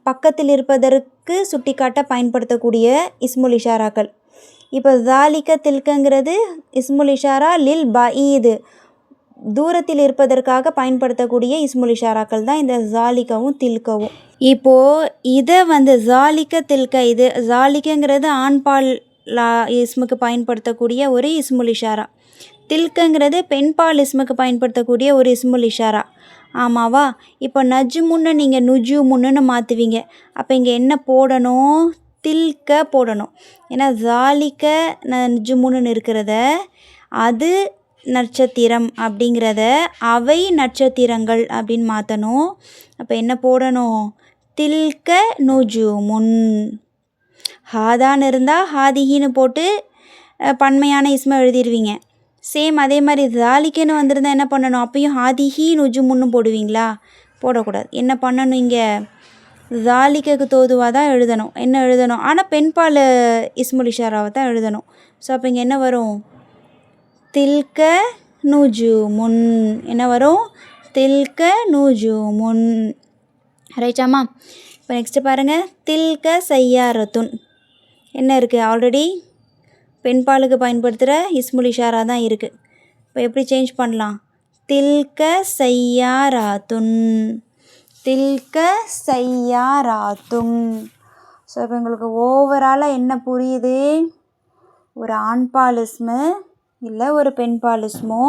பக்கத்தில் இருப்பதற்கு சுட்டிக்காட்ட பயன்படுத்தக்கூடிய இஸ்முல் இஷாராக்கள். இப்போ ஜாலிக தில்கங்கிறது இஸ்முல் இஷாரா லில் பஈது, தூரத்தில் இருப்பதற்காக பயன்படுத்தக்கூடிய இஸ்முல் இஷாராக்கள் தான் இந்த ஜாலிகவும் தில்கவும். இப்போது இதை வந்து ஜாலிக தில்க, இது ஜாலிகங்கிறது ஆண்பால் இஸ்முக்கு பயன்படுத்தக்கூடிய ஒரு இஸ்முல் இஷாரா, தில்கங்கிறது பெண்பால் இஸ்முக்கு பயன்படுத்தக்கூடிய ஒரு இஸ்முல் இஷாரா. ஆமாவா? இப்போ நஜ்முன்னு நீங்கள் நுஜுமுன்னு மாற்றுவீங்க. அப்போ இங்கே என்ன போடணும், தில்க போடணும். ஏன்னா ஜாலிக்க நஜ்முன்னு இருக்கிறத அது நட்சத்திரம் அப்படிங்கிறத அவை நட்சத்திரங்கள் அப்படின்னு மாற்றணும். அப்போ என்ன போடணும், தில்க நுஜுமுன். ஹாதான்னு இருந்தால் ஹாதிஹின்னு போட்டு பன்மையான இஸ்மை எழுதிடுவீங்க. சேம் அதே மாதிரி ஜாலிக்கன்னு வந்திருந்தால் என்ன பண்ணணும், அப்பயும் ஹாதிஹி நுஜுமுன்னு போடுவீங்களா, போடக்கூடாது. என்ன பண்ணணும், இங்கே ஜாலிக்கு தோதுவாக தான் எழுதணும். என்ன எழுதணும், ஆனால் பெண்பால் இஸ்முல் இஷாராவை தான் எழுதணும். ஸோ அப்போ இங்கே என்ன வரும், தில்க நுஜுமுன். என்ன வரும், தில்க நுஜுமுன். ரைட்டாம்மா. இப்போ நெக்ஸ்ட்டு பாருங்கள், தில்க சையாரத்துன். என்ன இருக்குது, ஆல்ரெடி பெண்பாலுக்கு பயன்படுத்துகிற இஸ்முல் இஷாரா தான் இருக்குது. இப்போ எப்படி சேஞ்ச் பண்ணலாம், தில்க சையாராத்துன், தில்க சையாராத்துன். ஸோ இப்போ உங்களுக்கு ஓவராலாக என்ன புரியுது, ஒரு ஆண்பால் இஸ்மு இல்லை ஒரு பெண்பால் இஸ்மோ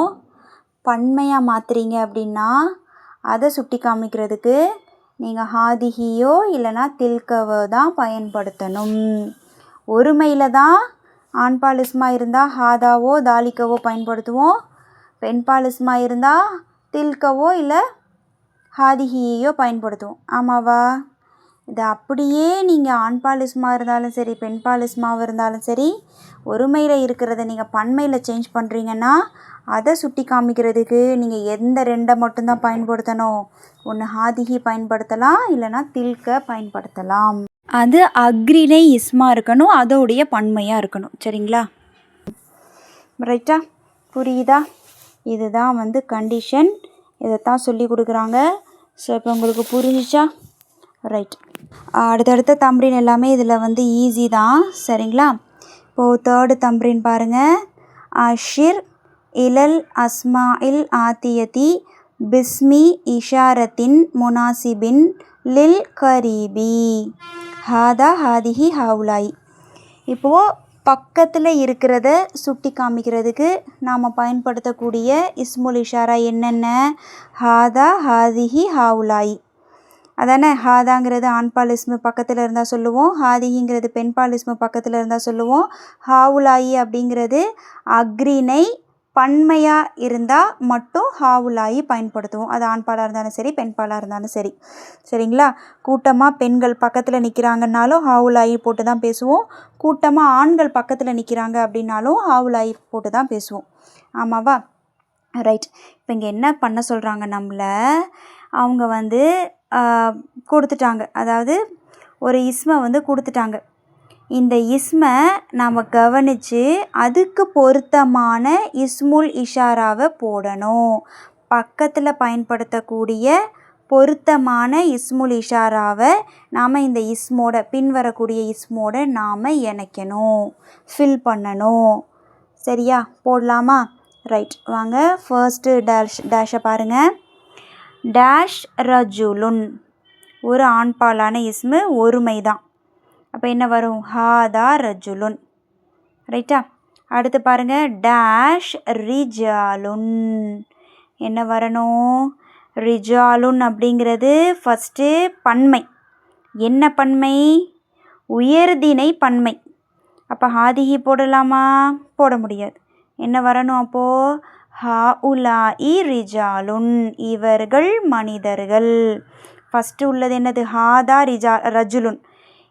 பன்மையாக மாற்றுறீங்க அப்படின்னா அதை சுட்டி காமிக்கிறதுக்கு நீங்கள் ஹாதிஹியோ இல்லைனா தில்கவோ தான் பயன்படுத்தணும். ஒருமையில் தான் ஆண்பால் இஸ்மா இருந்தால் ஹாதாவோ தாலிக்கவோ பயன்படுத்துவோம். பெண்பால் இஸ்மா இருந்தால் தில்கவோ இல்லை ஹாதிஹியோ பயன்படுத்துவோம். ஆமாவா? இது அப்படியே நீங்கள் ஆண்பால் இஸ்மா இருந்தாலும் சரி, பெண்பால் இஸ்மாவாக இருந்தாலும் சரி, ஒருமையில் இருக்கிறத நீங்கள் பன்மையில் சேஞ்ச் பண்ணுறீங்கன்னா அதை சுட்டி காமிக்கிறதுக்கு நீங்கள் எந்த ரெண்டை மட்டும்தான் பயன்படுத்தணும், ஒன்று ஹாதிஹி பயன்படுத்தலாம் இல்லைனா தில்க பயன்படுத்தலாம். அது அக்ரிணை இஸ்மா இருக்கணும், அதோடைய பன்மையாக இருக்கணும். சரிங்களா, ரைட்டா, புரியுதா? இதுதான் வந்து கண்டிஷன், இதைத்தான் சொல்லி கொடுக்குறாங்க. ஸோ இப்போ உங்களுக்கு புரிஞ்சிச்சா? ரைட். அடுத்தடுத்த தம்ப்ரீன் எல்லாமே இதில் வந்து ஈஸி தான். சரிங்களா, இப்போது தேர்டு தம்ப்ரீன் பாருங்கள். அஷிர் இலல் அஸ்மாஇல் ஆத்தியதி பிஸ்மி இஷாரத்தின் முனாசிபின் லில் கரீபி ஹாதா ஹாதிஹி ஹவுலாய். இப்போது பக்கத்தில் இருக்கிறத சுட்டி காமிக்கிறதுக்கு நாம் பயன்படுத்தக்கூடிய இஸ்முல் இஷாரா என்னென்ன, ஹாதா ஹாதிஹி ஹவுலாய். அதானே ஹாதாங்கிறது ஆண்பால் இஸ்மு பக்கத்தில் இருந்தால் சொல்லுவோம், ஹாதிஹிங்கிறது பெண்பால் இஸ்மு பக்கத்தில் இருந்தால் சொல்லுவோம். ஹாவுலாயி அப்படிங்கிறது அக்ரிணை பன்மையாக இருந்தால் மட்டும் ஹாவுலாயி பயன்படுத்துவோம். அது ஆண்பாலாக இருந்தாலும் சரி பெண்பாலாக இருந்தாலும் சரி. சரிங்களா? கூட்டமாக பெண்கள் பக்கத்தில் நிற்கிறாங்கன்னாலும் ஹாவுலாயி போட்டு தான் பேசுவோம். கூட்டமாக ஆண்கள் பக்கத்தில் நிற்கிறாங்க அப்படின்னாலும் ஹாவுலாயி போட்டு தான் பேசுவோம். ஆமாவா? ரைட். இப்போ இங்கே என்ன பண்ண சொல்கிறாங்க நம்மளை, அவங்க கொடுத்துட்டாங்க. அதாவது ஒரு இஸ்மை கொடுத்துட்டாங்க. இந்த இஸ்மை நாம் கவனித்து அதுக்கு பொருத்தமான இஸ்முல் இஷாராவை போடணும். பக்கத்தில் பயன்படுத்தக்கூடிய பொருத்தமான இஸ்முல் இஷாராவை நாம் இந்த இஸ்மோட பின்வரக்கூடிய இஸ்மோட நாம் இணைக்கணும், ஃபில் பண்ணணும். சரியா? போடலாமா? ரைட். வாங்க ஃபர்ஸ்ட்டு டேஷை பாருங்கள். டேஷ் ரஜுலுன் ஒரு ஆண்பாலான இஸ்மு, ஒருமை தான். அப்போ என்ன வரும்? ஹாதா ரஜுலுன். ரைட்டா? அடுத்து பாருங்கள். டேஷ் ரிஜாலுன் என்ன வரணும்? ரிஜாலுன் அப்படிங்கிறது ஃபஸ்ட்டு பன்மை. என்ன பன்மை? உயர்திணை பன்மை. அப்போ ஹாதிஹி போடலாமா? போட முடியாது. என்ன வரணும் அப்போது? ஹாஉலாஇ ரிஜாலுன் இவர்கள் மனிதர்கள். ஃபஸ்ட்டு உள்ளது என்னது? ஹாதா ரஜுலுன்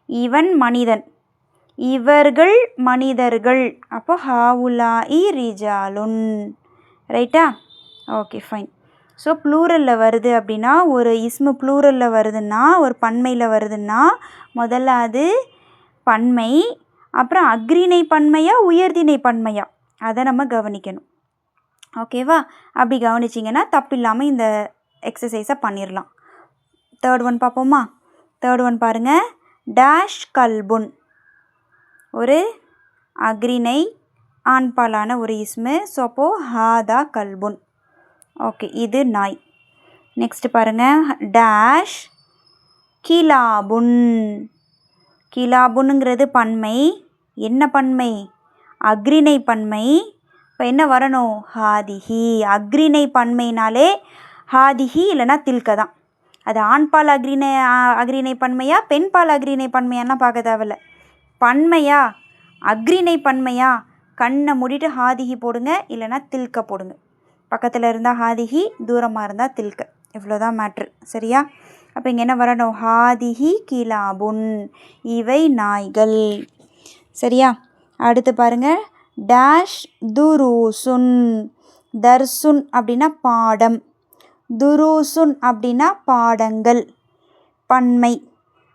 இவன் மனிதன், இவர்கள் மனிதர்கள். அப்போ ஹாவுலாஇ ரிஜாலுன். ரைட்டா? Okay fine. ஸோ ப்ளூரலில் வருது அப்படின்னா, ஒரு இஸ்மு ப்ளூரலில் வருதுன்னா, ஒரு பன்மையில் வருதுன்னா முதல்ல அது பன்மை, அப்புறம் அக்ரிணை பன்மையா உயர்திணை பன்மையா அதை நம்ம கவனிக்கணும். ஓகேவா? அப்படி கவனிச்சிங்கன்னா தப்பில்லாமல் இந்த எக்ஸசைஸை பண்ணிடலாம். தேர்ட் ஒன் பார்ப்போமா? தேர்ட் ஒன் பாருங்கள். டேஷ் கல்புன் ஒரு அக்ரிணை ஆண்பாலான ஒரு இஸ்மு. ஸோ அப்போது ஹாதா கல்புன். ஓகே, இது நாய். நெக்ஸ்ட் பாருங்கள். டேஷ் கிலாபுன். கிலாபுன்னுங்கிறது பன்மை. என்ன பன்மை? அக்ரிணை பன்மை. இப்போ என்ன வரணும்? ஹாதிஹி. அக்ரிணை பன்மைனாலே ஹாதிஹி இல்லைனா தில்க தான். அது ஆண்பால் அக்ரிணை பன்மையா பெண்பால் அக்ரிணை பன்மையான்னா பார்க்க தேவையில்ல. பன்மையா அக்ரிணை பன்மையா கண்ணை மூடிட்டு ஹாதிஹி போடுங்க, இல்லைனா தில்க போடுங்க. பக்கத்தில் இருந்தால் ஹாதிஹி, தூரமாக இருந்தால் தில்க. இவ்வளோதான் மேட்ரு. சரியா? அப்போ இங்கே என்ன வரணும்? ஹாதிஹி கிலாபுன் இவை நாய்கள். சரியா? அடுத்து பாருங்கள். டேஷ் துருசுன். தர்சுன் அப்படின்னா பாடம், துருசுன் அப்படின்னா பாடங்கள். பன்மை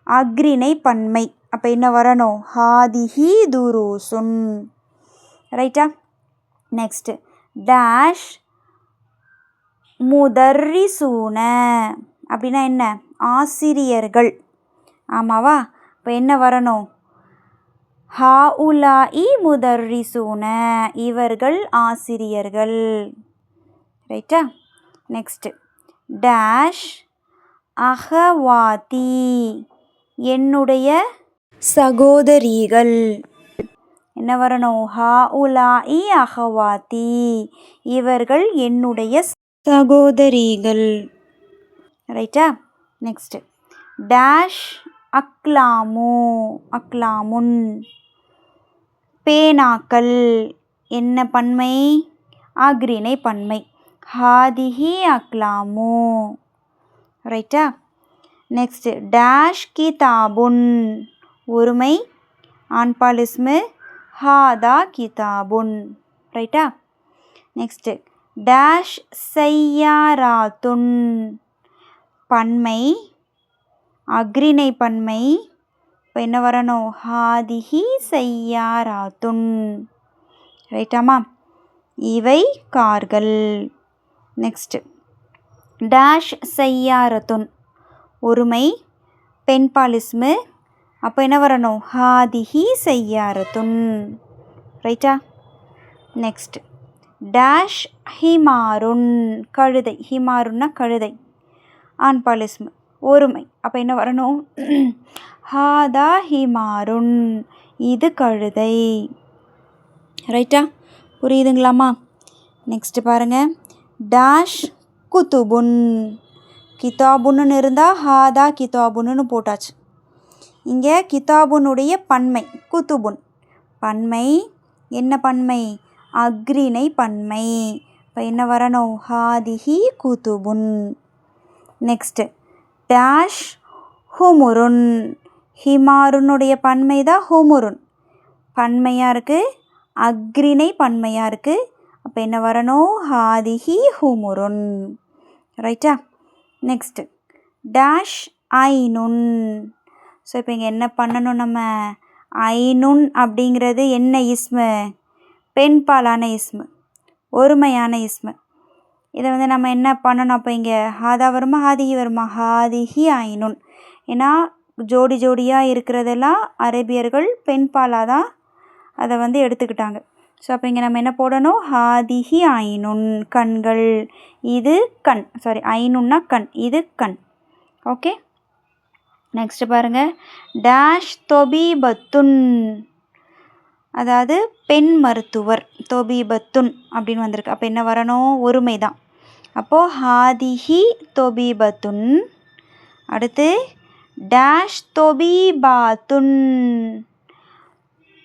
அக்ரிணை பன்மை. அப்போ என்ன வரணும்? ஹாதிஹி துருசுன். ரைட்டா? நெக்ஸ்ட்டு டேஷ் முதர்ரிசூன அப்படின்னா என்ன? ஆசிரியர்கள். ஆமாவா? இப்போ என்ன வரணும்? ஹாஉலாஇ முதர்ரிசூன இவர்கள் ஆசிரியர்கள். ரைட்டா? நெக்ஸ்ட்டு டேஷ் அஹவாத்தி என்னுடைய சகோதரிகள். என்ன வரணும்? ஹாஉலாஇ அஹவாத்தி இவர்கள் என்னுடைய சகோதரிகள். ரைட்டா? நெக்ஸ்ட்டு டேஷ் அக்லாமு அக்லாமுன் பேனாக்கள். என்ன பன்மை? அக்ரிணை பன்மை. ஹாதிஹி அக்லாமு. ரைட்டா? நெக்ஸ்ட்டு டேஷ் கிதாபுன் ஒருமை ஆண்பால் இஸ்மு, ஹாதா கிதாபுன். ரைட்டா? நெக்ஸ்ட்டு டேஷ் சையாராத்துன் பன்மை அக்ரிணை பன்மை. இப்போ என்ன வரணும்? ஹாதிஹி சையாராத்துன். ரைட்டாமா? இவை கார்கள். நெக்ஸ்ட்டு டேஷ் சையாரத்துன் ஒருமை பெண்பால் இஸ்மு. அப்போ என்ன வரணும்? ஹாதிஹி சையாரத்துன். ரைட்டா? நெக்ஸ்ட் டேஷ் ஹிமாருன் கழுதை. ஹிமாருன்னா கழுதை, ஆண்பால் இஸ்மு, ஒருமை. அப்போ என்ன வரணும்? ஹாதா ஹிமாருன் இது கழுதை. ரைட்டா? புரியுதுங்களாம்மா? நெக்ஸ்ட்டு பாருங்கள். டேஷ் குத்துபுன் கிதாபுன்னு இருந்தால் ஹாதா கிதாபுன்னு போட்டாச்சு. இங்கே கிதாபுனுடைய பன்மை குத்துபுன். பன்மை என்ன பன்மை? அக்ரிணை பன்மை. இப்போ என்ன வரணும்? ஹாதிஹி குத்துபுன். Next dash ஹுமுருன். ஹிமாருனுடைய பன்மை தான் ஹுமுருன். பன்மையாக இருக்குது, அக்ரிணை பன்மையாக இருக்குது. அப்போ என்ன வரணும்? ஹாதிஹி ஹுமுருன். ரைட்டா? Next dash ஐனுன். ஸோ இப்போ இங்கே என்ன பண்ணணும் நம்ம? ஐனுன் அப்படிங்கிறது என்ன இஸ்மு? பெண்பாலான இஸ்மு, ஒருமையான இஸ்மு. இதை வந்து நம்ம என்ன பண்ணணும்? அப்போ இங்கே ஹாதா வருமா ஹாதிஹி வருமா? ஹாதிஹி ஐனுன். ஏன்னா ஜோடி ஜோடியாக இருக்கிறதெல்லாம் அரேபியர்கள் பெண்பாலாக தான் அதை வந்து எடுத்துக்கிட்டாங்க. ஸோ அப்போ இங்கே நம்ம என்ன போடணும்? ஹாதிஹி ஐனுன், கண்கள். இது கண், சாரி ஐனுன்னா கண், இது கண். ஓகே. நெக்ஸ்ட்டு பாருங்கள், டேஷ் தொபீபத்துன். அதாவது பெண் மருத்துவர், தொபீபத்துன் அப்படின்னு வந்திருக்கு. அப்போ என்ன வரணும்? ஒருமை தான். அப்போது ஹாதிஹி தொபீபத்துன். அடுத்து டேஷ் தொபீபாத்துன்.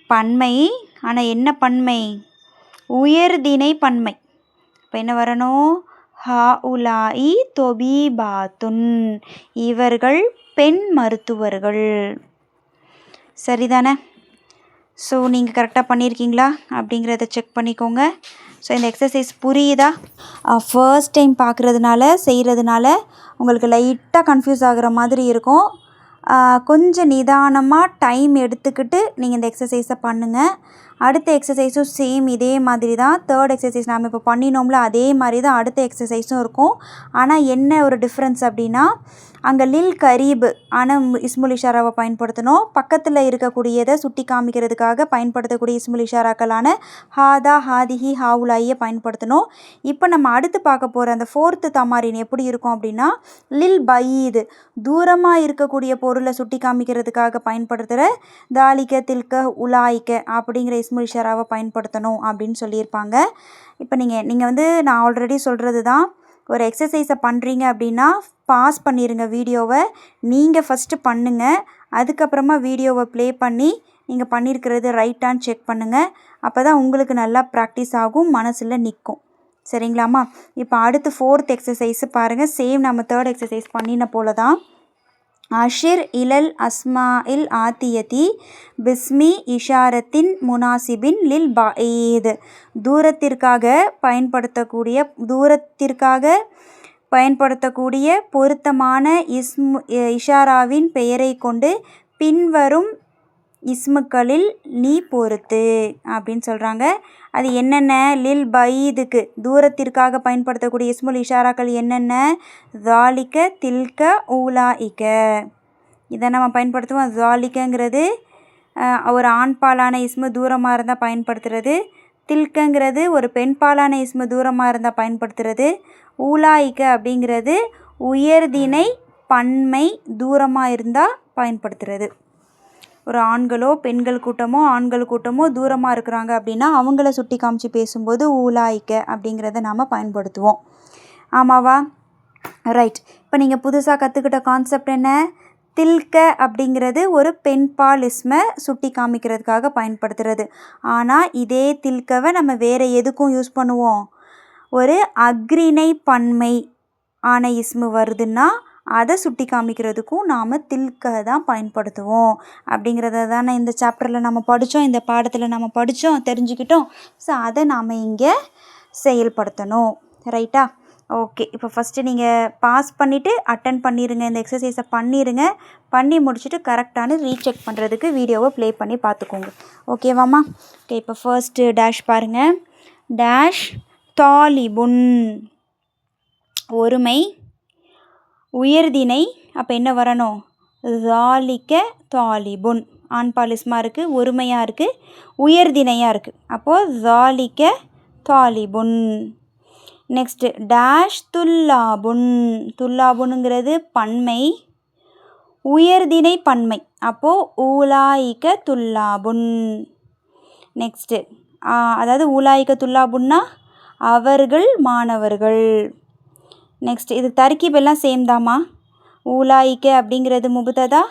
பன்மை, ஆனால் என்ன பன்மை? உயர்திணை பன்மை. இப்போ என்ன வரணும்? ஹாஉலாஇ தொபீபாத்துன். இவர்கள் பெண் மருத்துவர்கள். சரிதானே? ஸோ நீங்கள் கரெக்டாக பண்ணியிருக்கீங்களா அப்படிங்கிறத செக் பண்ணிக்கோங்க. ஸோ இந்த எக்ஸசைஸ் புரியுதா? ஃபர்ஸ்ட் டைம் பார்க்குறதுனால செய்கிறதுனால உங்களுக்கு லைட்டாக கன்ஃபியூஸ் ஆகிற மாதிரி இருக்கும். கொஞ்சம் நிதானமாக டைம் எடுத்துக்கிட்டு நீங்கள் இந்த எக்ஸசைஸை பண்ணுங்கள். அடுத்த எக்ஸசைஸும் சேம் இதே மாதிரி தான். தேர்ட் எக்ஸசைஸ் நாம் இப்போ பண்ணினோம்ல அதே மாதிரி தான் அடுத்த எக்ஸசைஸும் இருக்கும். ஆனால் என்ன ஒரு டிஃப்ரென்ஸ் அப்படின்னா, அங்கே லில் கரீபு ஆனால் இஸ்முல் இஷாராவை பயன்படுத்தணும். பக்கத்தில் இருக்கக்கூடியதை சுட்டி காமிக்கிறதுக்காக பயன்படுத்தக்கூடிய இஸ்முல் இஷாராக்களான ஹாதா, ஹாதிஹி, ஹாவுலாயை பயன்படுத்தணும். இப்போ நம்ம அடுத்து பார்க்க போகிற அந்த 4th தமாரின் எப்படி இருக்கும் அப்படின்னா, லில் பயீது, தூரமாக இருக்கக்கூடிய பொருளை சுட்டி காமிக்கிறதுக்காக பயன்படுத்துகிற தாலிக்க, தில்க, உலாய்க்க அப்படிங்கிற இஸ்முல் இஷாராவை பயன்படுத்தணும் அப்படின்னு சொல்லியிருப்பாங்க. இப்போ நீங்கள் வந்து நான் ஆல்ரெடி சொல்கிறது தான், ஒரு எக்ஸசைஸை பண்ணுறீங்க அப்படின்னா பாஸ் பண்ணிடுங்க வீடியோவை. நீங்கள் ஃபஸ்ட்டு பண்ணுங்கள், அதுக்கப்புறமா வீடியோவை ப்ளே பண்ணி நீங்கள் பண்ணியிருக்கிறது ரைட்டான்னு செக் பண்ணுங்கள். அப்போ தான் உங்களுக்கு நல்லா ப்ராக்டிஸ் ஆகும், மனசில் நிற்கும். சரிங்களாம்மா? இப்போ அடுத்து 4th எக்ஸசைஸு பாருங்கள். சேம் நம்ம 3rd எக்ஸசைஸ் பண்ணின போல தான். அஷிர் இலல் அஸ்மாஇல் ஆத்தியதி பிஸ்மி இஷாரத்தின் முனாசிபின் லில் பஈத். தூரத்திற்காக பயன்படுத்தக்கூடிய பொருத்தமான இஷாராவின் பெயரை கொண்டு பின்வரும் இஸ்முக்களில் நீ பொறுத்து அப்படின்னு சொல்கிறாங்க. அது என்னென்ன? லில் பஈதுக்கு தூரத்திற்காக பயன்படுத்தக்கூடிய இஸ்முல் இஷாராக்கள் என்னென்ன? தாலிக்க, தில்க, ஊலாஇக்க. இதை நம்ம பயன்படுத்துவோம். தாலிக்கங்கிறது ஒரு ஆண்பாலான இஸ்மு தூரமாக இருந்தால் பயன்படுத்துகிறது. தில்கங்கிறது ஒரு பெண்பாலான இஸ்மு தூரமாக இருந்தால் பயன்படுத்துகிறது. ஊலாயிக்க அப்படிங்கிறது உயர்திணை பன்மை தூரமாக இருந்தால் பயன்படுத்துகிறது. ஒரு ஆண்களோ பெண்கள் கூட்டமோ தூரமாக இருக்கிறாங்க அப்படின்னா அவங்கள சுட்டி காமிச்சு பேசும்போது ஊலாயிக்க அப்படிங்கிறத நாம் பயன்படுத்துவோம். ஆமாவா? ரைட். இப்போ நீங்கள் புதுசாக கற்றுக்கிட்ட கான்செப்ட் என்ன? தில்க அப்படிங்கிறது ஒரு பெண்பால் இஸ்மை சுட்டி காமிக்கிறதுக்காக பயன்படுத்துறது. ஆனால் இதே தில்கவை நம்ம வேறு எதுக்கும் யூஸ் பண்ணுவோம்? ஒரு அக்ரிணை பன்மை ஆன இஸ்மு வருதுன்னா அதை சுட்டி காமிக்கிறதுக்கும் நாம் தில்க தான் பயன்படுத்துவோம். அப்படிங்கிறத தானே இந்த சாப்டரில் நம்ம படித்தோம், இந்த பாடத்தில் நம்ம படித்தோம், தெரிஞ்சுக்கிட்டோம். ஸோ அதை நாம் இங்கே செயல்படுத்தணும். ரைட்டா? ஓகே. இப்போ ஃபஸ்ட்டு நீங்கள் பாஸ் பண்ணிவிட்டு அட்டன் பண்ணிடுங்க, இந்த எக்ஸசைஸை பண்ணிடுங்க. பண்ணி முடிச்சுட்டு கரெக்டானு ரீசெக் பண்ணுறதுக்கு வீடியோவை ப்ளே பண்ணி பார்த்துக்கோங்க. ஓகேவாம்மா? ஓகே. இப்போ ஃபர்ஸ்ட்டு டேஷ் பாருங்கள். டேஷ் தாலிபுன், ஒருமை, உயர்திணை. அப்போ என்ன வரணும்? தாலிக்க தாலிபுன். ஆண்பால் இஸ்மா இருக்குது, ஒருமையாக இருக்குது, உயர்திணையாக இருக்குது. அப்போது தாலிக்க தாலிபுன். Next dash துல்லாபுன். துல்லாபுனுங்கிறது பன்மை, உயர்திணை பன்மை. அப்போது ஊலாயிக்க துல்லாபுன். நெக்ஸ்ட்டு அதாவது ஊலாயிக்க துல்லாபுன்னா அவர்கள் மாணவர்கள். நெக்ஸ்ட் இது தர்கீப் எல்லாம் சேம் தாம்மா. ஊலாயிக்க அப்படிங்கிறது முபுத்ததா,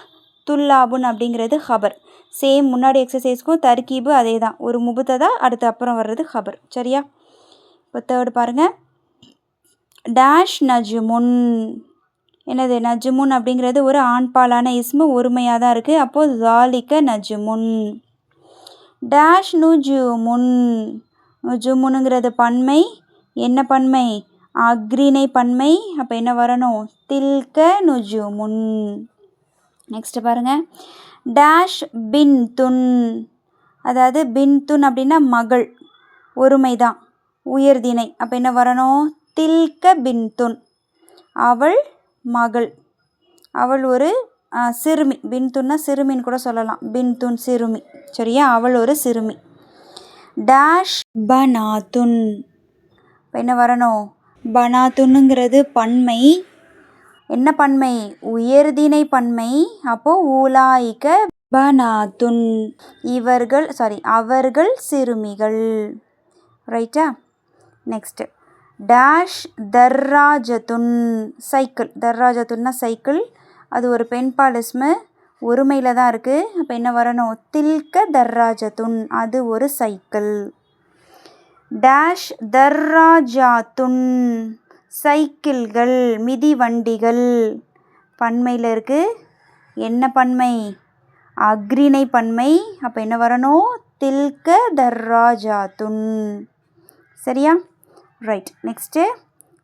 துல்லாபுன் அப்படிங்கிறது ஹபர். சேம் முன்னாடி எக்ஸசைஸ்க்கும் தர்கீபு அதே தான். ஒரு முபுத்ததா அடுத்து அப்புறம் வர்றது ஹபர். சரியா? இப்போ தேர்டு பாருங்கள். டேஷ் நஜ்முன். என்னது? நஜ்முன் அப்படிங்கிறது ஒரு ஆண்பாலான இஸ்மு, ஒருமையாக தான் இருக்குது. அப்போது ஜாலிக்க நஜ்முன். டேஷ் நுஜுமுன். நுஜுமுனுங்கிறது பன்மை. என்ன பன்மை? அக்ரிணை பன்மை. அப்போ என்ன வரணும்? தில்க நுஜுமுன். நெக்ஸ்ட் பாருங்கள். டேஷ் பின் துன். அதாவது பின் துன் அப்படின்னா மகள், ஒருமை தான், உயர்திணை. அப்போ என்ன வரணும்? தில்க பின் துன். அவள் மகள். அவள் ஒரு சிறுமி. பின் துன்னா சிறுமின்னு கூட சொல்லலாம். பின் துன் சிறுமி. சரியா? அவள் ஒரு சிறுமி. டேஷ் பனாத்துன். இப்போ என்ன வரணும்? பனாத்துன்னுங்கிறது பன்மை. என்ன பன்மை? உயர்திணை பன்மை. அப்போது ஊலாயிக்க பனாத்துன். இவர்கள் அவர்கள் சிறுமிகள். ரைட்டா? நெக்ஸ்ட்டு டேஷ் தர்ராஜத்துன். சைக்கிள். தர்ராஜத்துன்னா சைக்கிள். அது ஒரு பெண்பால் இஸ்மு, ஒருமையில் தான் இருக்குது. அப்போ என்ன வரணும்? தில்க தர்ராஜத்துன். அது ஒரு சைக்கிள். டேஷ் தர்ராஜாத்துன். சைக்கிள்கள், மிதிவண்டிகள். பன்மையில் இருக்குது. என்ன பன்மை? அக்ரிணை பன்மை. அப்போ என்ன வரணும்? தில்க தர்ராஜாத்துன். சரியா? ரைட். நெக்ஸ்ட்டு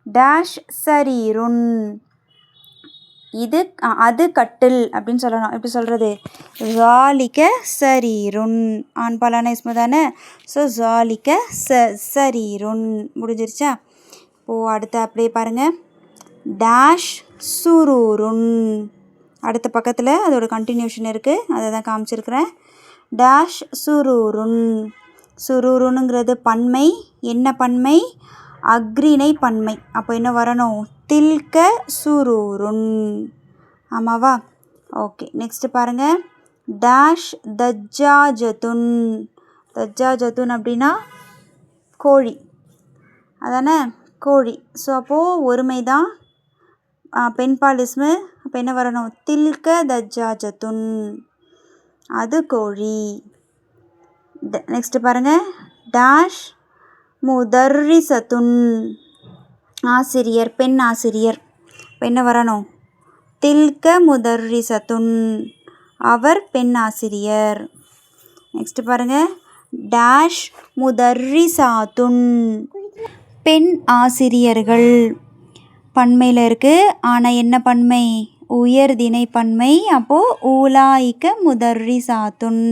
டேஷ் சரீருன். இது அது கட்டில் அப்படின்னு சொல்லலாம். எப்படி சொல்கிறது? ஜாலிக்க சரீருன். ஆண்பாலான இஸ்மு தானே. ஸோ ஜாலிக்க சரீருன். முடிஞ்சிருச்சா? இப்போது அடுத்து அப்படியே பாருங்கள். டேஷ் சுரூருன். அடுத்த பக்கத்தில் அதோட கண்டினியூஷன் இருக்குது, அதை தான் காமிச்சிருக்கிறேன். டேஷ் சுரூருன். சுரூருனுங்கிறது பன்மை. என்ன பன்மை? அக்ரிணை பன்மை. அப்போ என்ன வரணும்? தில்க சுரூருன். ஆமாவா? ஓகே. நெக்ஸ்ட் பாருங்கள். டேஷ் தஜ்ஜாஜத்துன். தஜ்ஜாஜத்துன் அப்படின்னா கோழி, அதானே? கோழி. ஸோ அப்போது ஒருமை தான், பெண்பால் இஸ்மு. அப்போ என்ன வரணும்? தில்க தஜ்ஜாஜத்துன். அது கோழி. நெக்ஸ்ட் பாருங்கள். டேஷ் முதர்ரிசத்துன். ஆசிரியர், பெண் ஆசிரியர். இப்போ என்ன வரணும்? தில்க முதர்ரிசத்துன். அவர் பெண் ஆசிரியர். நெக்ஸ்ட் பாருங்கள். டேஷ் முதர்ரிசாத்துன். பெண் ஆசிரியர்கள். பன்மையில் இருக்குது. ஆனால் என்ன பன்மை? உயர்திணை பன்மை. அப்போது ஊலாயிக்க முதர்ரிசாத்துன்.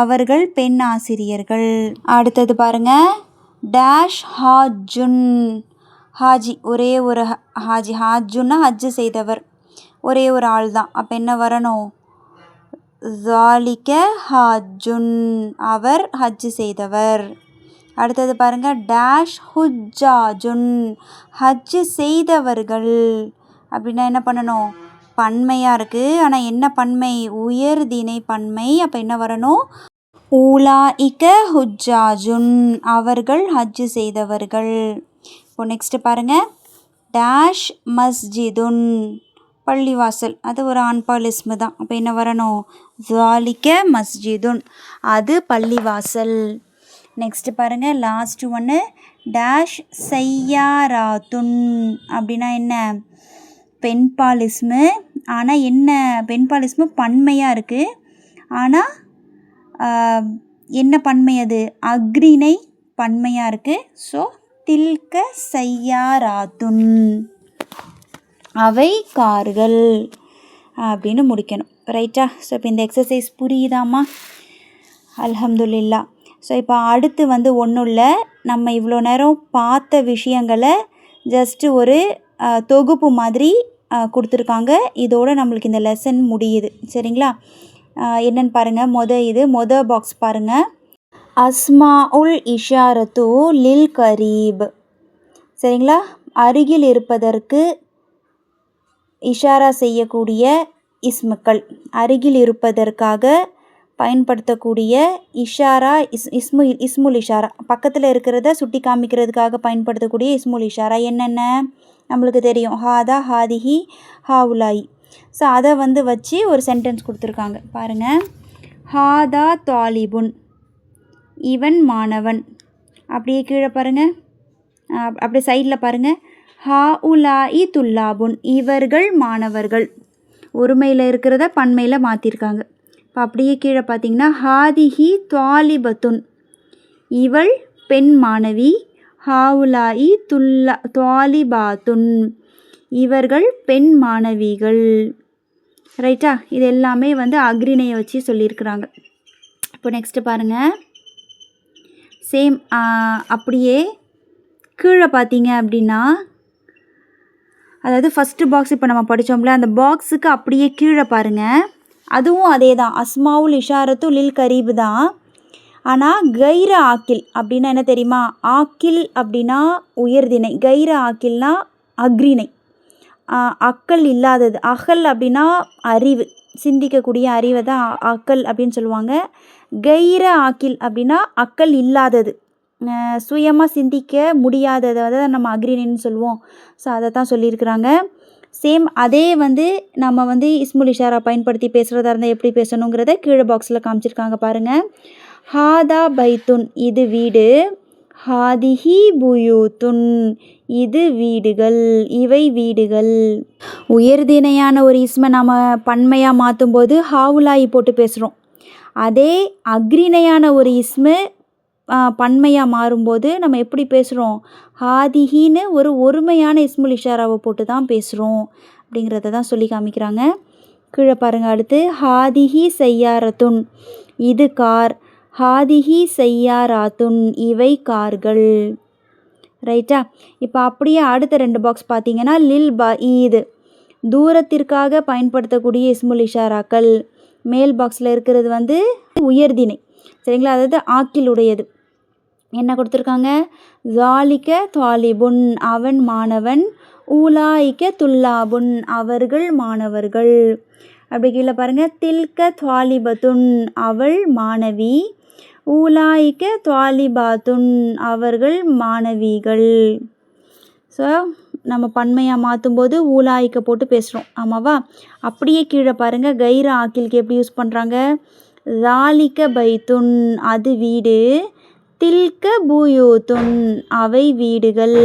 அவர்கள் பெண் ஆசிரியர்கள். அடுத்தது பாருங்கள். டேஷ் ஹாஜுன். ஹாஜி, ஒரே ஒரு ஹாஜி. ஹாஜுன்னா ஹஜ்ஜு செய்தவர், ஒரே ஒரு ஆள் தான். அப்போ என்ன வரணும்? ஜாலிக்க ஹாஜுன். அவர் ஹஜ்ஜு செய்தவர். அடுத்தது பாருங்கள். டேஷ் ஹுஜ்ஜாஜுன். ஹஜ்ஜு செய்தவர்கள். அப்படின்னா என்ன பண்ணணும்? பன்மையாக இருக்குது. ஆனால் என்ன பன்மை? உயர்திணை பன்மை. அப்போ என்ன வரணும்? ஊலாயிக்க ஹுஜ்ஜாஜுன். அவர்கள் ஹஜ்ஜு செய்தவர்கள். இப்போ நெக்ஸ்ட்டு பாருங்கள். டேஷ் மஸ்ஜிதுன். பள்ளிவாசல். அது ஒரு ஆண்பால் இஸ்மு தான். அப்போ என்ன வரணும்? ஜாலிக்க மஸ்ஜிதுன். அது பள்ளிவாசல். நெக்ஸ்ட்டு பாருங்கள். லாஸ்ட்டு ஒன்று. டேஷ் சையாராத்துன். அப்படின்னா என்ன? பெண்பால் இஸ்மு. ஆனால் என்ன? பெண்பால் இஸ்மு பன்மையாக இருக்குது. ஆனால் என்ன பன்மை? அது அக்ரிணை பன்மையாக இருக்குது. ஸோ தில்க சையாராத்துன். அவை கார்கள் அப்படின்னு முடிக்கணும். ரைட்டா? ஸோ இப்போ இந்த எக்ஸசைஸ் புரியுதாம்மா? அல்ஹம்துலில்லா. ஸோ இப்போ அடுத்து ஒன்றும் இல்லை, நம்ம இவ்வளோ நேரம் பார்த்த விஷயங்களை ஜஸ்ட்டு ஒரு தொகுப்பு மாதிரி கொடுத்துருக்காங்க. இதோடு நம்மளுக்கு இந்த லெசன் முடியுது. சரிங்களா? என்னென்னு பாருங்கள். மொத பாக்ஸ் பாருங்கள். அஸ்மாஉல் இஷாரத்து லில் கரீப். சரிங்களா? அருகில் இருப்பதற்கு இஷாரா செய்யக்கூடிய இஸ்முக்கள். அருகில் இருப்பதற்காக பயன்படுத்தக்கூடிய இஷாரா இஸ்முல் இஷாரா. பக்கத்தில் இருக்கிறத சுட்டி காமிக்கிறதுக்காக பயன்படுத்தக்கூடிய இஸ்முல் இஷாரா என்னென்ன? நம்மளுக்கு தெரியும். ஹாதா, ஹாதிஹி, ஹாவுலாயி. ஸோ அதை வந்து வச்சு ஒரு சென்டென்ஸ் கொடுத்துருக்காங்க பாருங்கள். ஹாதா தாலிபுன், இவன் மாணவன். அப்படியே கீழே பாருங்கள், அப்படியே சைடில் பாருங்கள். ஹாஉலாயி துல்லாபுன், இவர்கள் மாணவர்கள். ஒருமையில் இருக்கிறத பன்மையில் மாற்றிருக்காங்க. இப்போ அப்படியே கீழே பார்த்தீங்கன்னா ஹாதிஹி துவாலிபத்துன், இவள் பெண் மாணவி. ஹாவுலாயி துவாலிபாத்துன், இவர்கள் பெண் மாணவிகள். ரைட்டா? இது எல்லாமே வந்து அக்ரிணையை வச்சு சொல்லியிருக்கிறாங்க. இப்போ நெக்ஸ்ட்டு பாருங்கள். சேம் அப்படியே கீழே பார்த்தீங்க அப்படின்னா, அதாவது ஃபஸ்ட்டு பாக்ஸ் இப்போ நம்ம படித்தோம்ல, அந்த பாக்ஸுக்கு அப்படியே கீழே பாருங்கள். அதுவும் அதே தான், அஸ்மாவுல் இஷாரத்து லில் கரீபு தான். ஆனால் கைர ஆக்கில் அப்படின்னா என்ன தெரியுமா? ஆக்கில் அப்படின்னா உயர்திணை, கைர ஆக்கில்னா அக்ரிணை, அக்கல் இல்லாதது. அகல் அப்படின்னா அறிவு, சிந்திக்கக்கூடிய அறிவை தான் அக்கல் அப்படின்னு சொல்லுவாங்க. கைர ஆக்கில் அப்படின்னா அக்கல் இல்லாதது, சுயமாக சிந்திக்க முடியாததை தான் நம்ம அக்ரிணைன்னு சொல்லுவோம். ஸோ அதை தான் சொல்லியிருக்கிறாங்க. சேம் அதே வந்து நம்ம வந்து இஸ்முல் இஷாரா பயன்படுத்தி பேசுகிறதா இருந்தால் எப்படி பேசணுங்கிறத கீழே பாக்ஸில் காமிச்சிருக்காங்க பாருங்கள். ஹாதா பைத்துன், இது வீடு. ஹாதிஹி புயூத்துன், இது வீடுகள், இவை வீடுகள். உயர்திணையான ஒரு இஸ்மை நம்ம பன்மையாக மாற்றும் போது ஹாவுலாயி போட்டு பேசுகிறோம். அதே அக்ரிணையான ஒரு இஸ்மு பன்மையாக மாறும்போது நம்ம எப்படி பேசுகிறோம்? ஹாதிஹின்னு ஒரு ஒருமையான இஸ்முல் இஷாராவை போட்டு தான் பேசுகிறோம் அப்படிங்கிறத தான் சொல்லி காமிக்கிறாங்க. கீழே பாருங்கள். அடுத்து ஹாதிஹி செய்யாரத்துன், இது கார். ஹாதிஹி செய்யாராத்துன், இவை கார்கள். ரைட்டா? இப்போ அப்படியே அடுத்த 2 பாக்ஸ் பார்த்தீங்கன்னா லில் பஈத், தூரத்திற்காக பயன்படுத்தக்கூடிய இஸ்முல் இஷாராக்கள். மேல் பாக்ஸில் இருக்கிறது வந்து உயர்திணை, சரிங்களா? அதாவது ஆக்கில் உடையது. என்ன கொடுத்துருக்காங்க? ஜாலிக்க தாலிபுன், அவன் மாணவன். ஊலாய்க்க துல்லாபுன், அவர்கள் மாணவர்கள். அப்படி கீழே பாருங்கள். தில்க துவாலிபத்துன், அவள் மாணவி. ஊலாய்க்க துவாலிபாத்துன், அவர்கள் மாணவிகள். ஸோ நம்ம பன்மையாக மாற்றும்போது ஊலாய்க்க போட்டு பேசுகிறோம், ஆமாவா? அப்படியே கீழே பாருங்கள். கைர ஆக்கிலுக்கு எப்படி யூஸ் பண்ணுறாங்க? ஜாலிக்க பைத்துன், அது வீடு. தில்க பூயூத்துன், அவை வீடுகள்.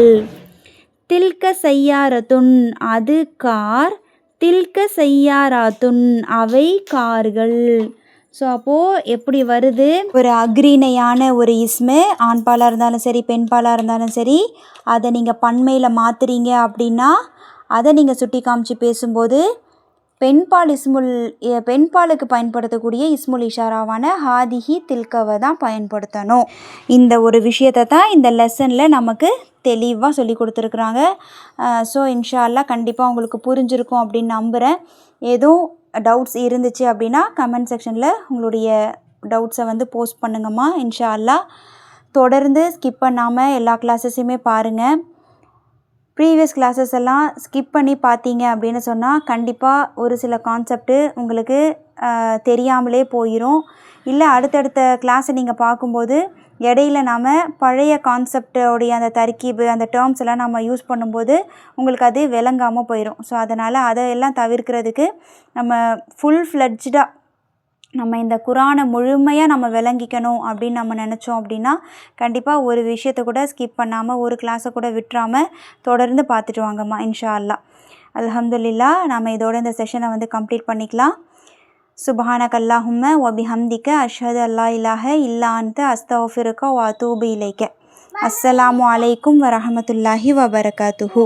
தில்க செய்யாரத்துன், அது கார். தில்க செய்யாராத்துன், அவை கார்கள். ஸோ அப்போது எப்படி வருது? ஒரு அக்ரிணையான ஒரு இஸ்மு ஆண்பாலாக இருந்தாலும் சரி பெண்பாலாக இருந்தாலும் சரி, அதை நீங்கள் பன்மையில் மாற்றுறீங்க அப்படின்னா அதை நீங்கள் சுட்டி காமிச்சு பேசும்போது பெண்பாலுக்கு பயன்படுத்தக்கூடிய இஸ்முல் இஷாராவான ஹாதிஹி தில்கவை தான் பயன்படுத்தணும். இந்த ஒரு விஷயத்தை தான் இந்த லெசனில் நமக்கு தெளிவாக சொல்லி கொடுத்துருக்குறாங்க. ஸோ இன்ஷா அல்லாஹ் கண்டிப்பாக உங்களுக்கு புரிஞ்சிருக்கும் அப்படின்னு நம்புகிறேன். எதுவும் டவுட்ஸ் இருந்துச்சு அப்படின்னா கமெண்ட் செக்ஷனில் உங்களுடைய டவுட்ஸை வந்து போஸ்ட் பண்ணுங்கம்மா. இன்ஷா அல்லாஹ் தொடர்ந்து ஸ்கிப் பண்ணாமல் எல்லா கிளாஸஸையுமே பாருங்கள். ப்ரீவியஸ் கிளாஸஸ் எல்லாம் ஸ்கிப் பண்ணி பார்த்தீங்க அப்படின்னு சொன்னால் கண்டிப்பாக ஒரு சில கான்செப்ட்டு உங்களுக்கு தெரியாமலே போயிடும். இல்லை அடுத்தடுத்த கிளாஸை நீங்கள் பார்க்கும்போது இடையில நாம் பழைய கான்செப்டோடைய அந்த தர்கீபு அந்த டேர்ம்ஸ் எல்லாம் நம்ம யூஸ் பண்ணும்போது உங்களுக்கு அது விளங்காமல் போயிடும். ஸோ அதனால் அதையெல்லாம் தவிர்க்கிறதுக்கு நம்ம ஃபுல் ஃப்ளெட்ஜ்டாக நம்ம இந்த குரானை முழுமையாக நம்ம விளங்கிக்கணும் அப்படின்னு நம்ம நினச்சோம் அப்படின்னா கண்டிப்பாக ஒரு விஷயத்தை கூட ஸ்கிப் பண்ணாமல் ஒரு கிளாஸை கூட விட்டுறாமல் தொடர்ந்து பார்த்துட்டு வாங்கம்மா இன்ஷா அல்லாஹ். அல்ஹம்துலில்லாஹ். நம்ம இதோட இந்த செஷனை வந்து கம்ப்ளீட் பண்ணிக்கலாம். சுப்ஹானக அல்லாஹும்ம வ பிஹம்திக அஷ்ஹது அல்லா இலாஹ இல்லா அன்த அஸ்தக்ஃபிருக வ அதூபு இலைக. அஸ்ஸலாமு அலைக்கும் வ ரஹ்மத்துல்லாஹி வ பரகாத்துஹு.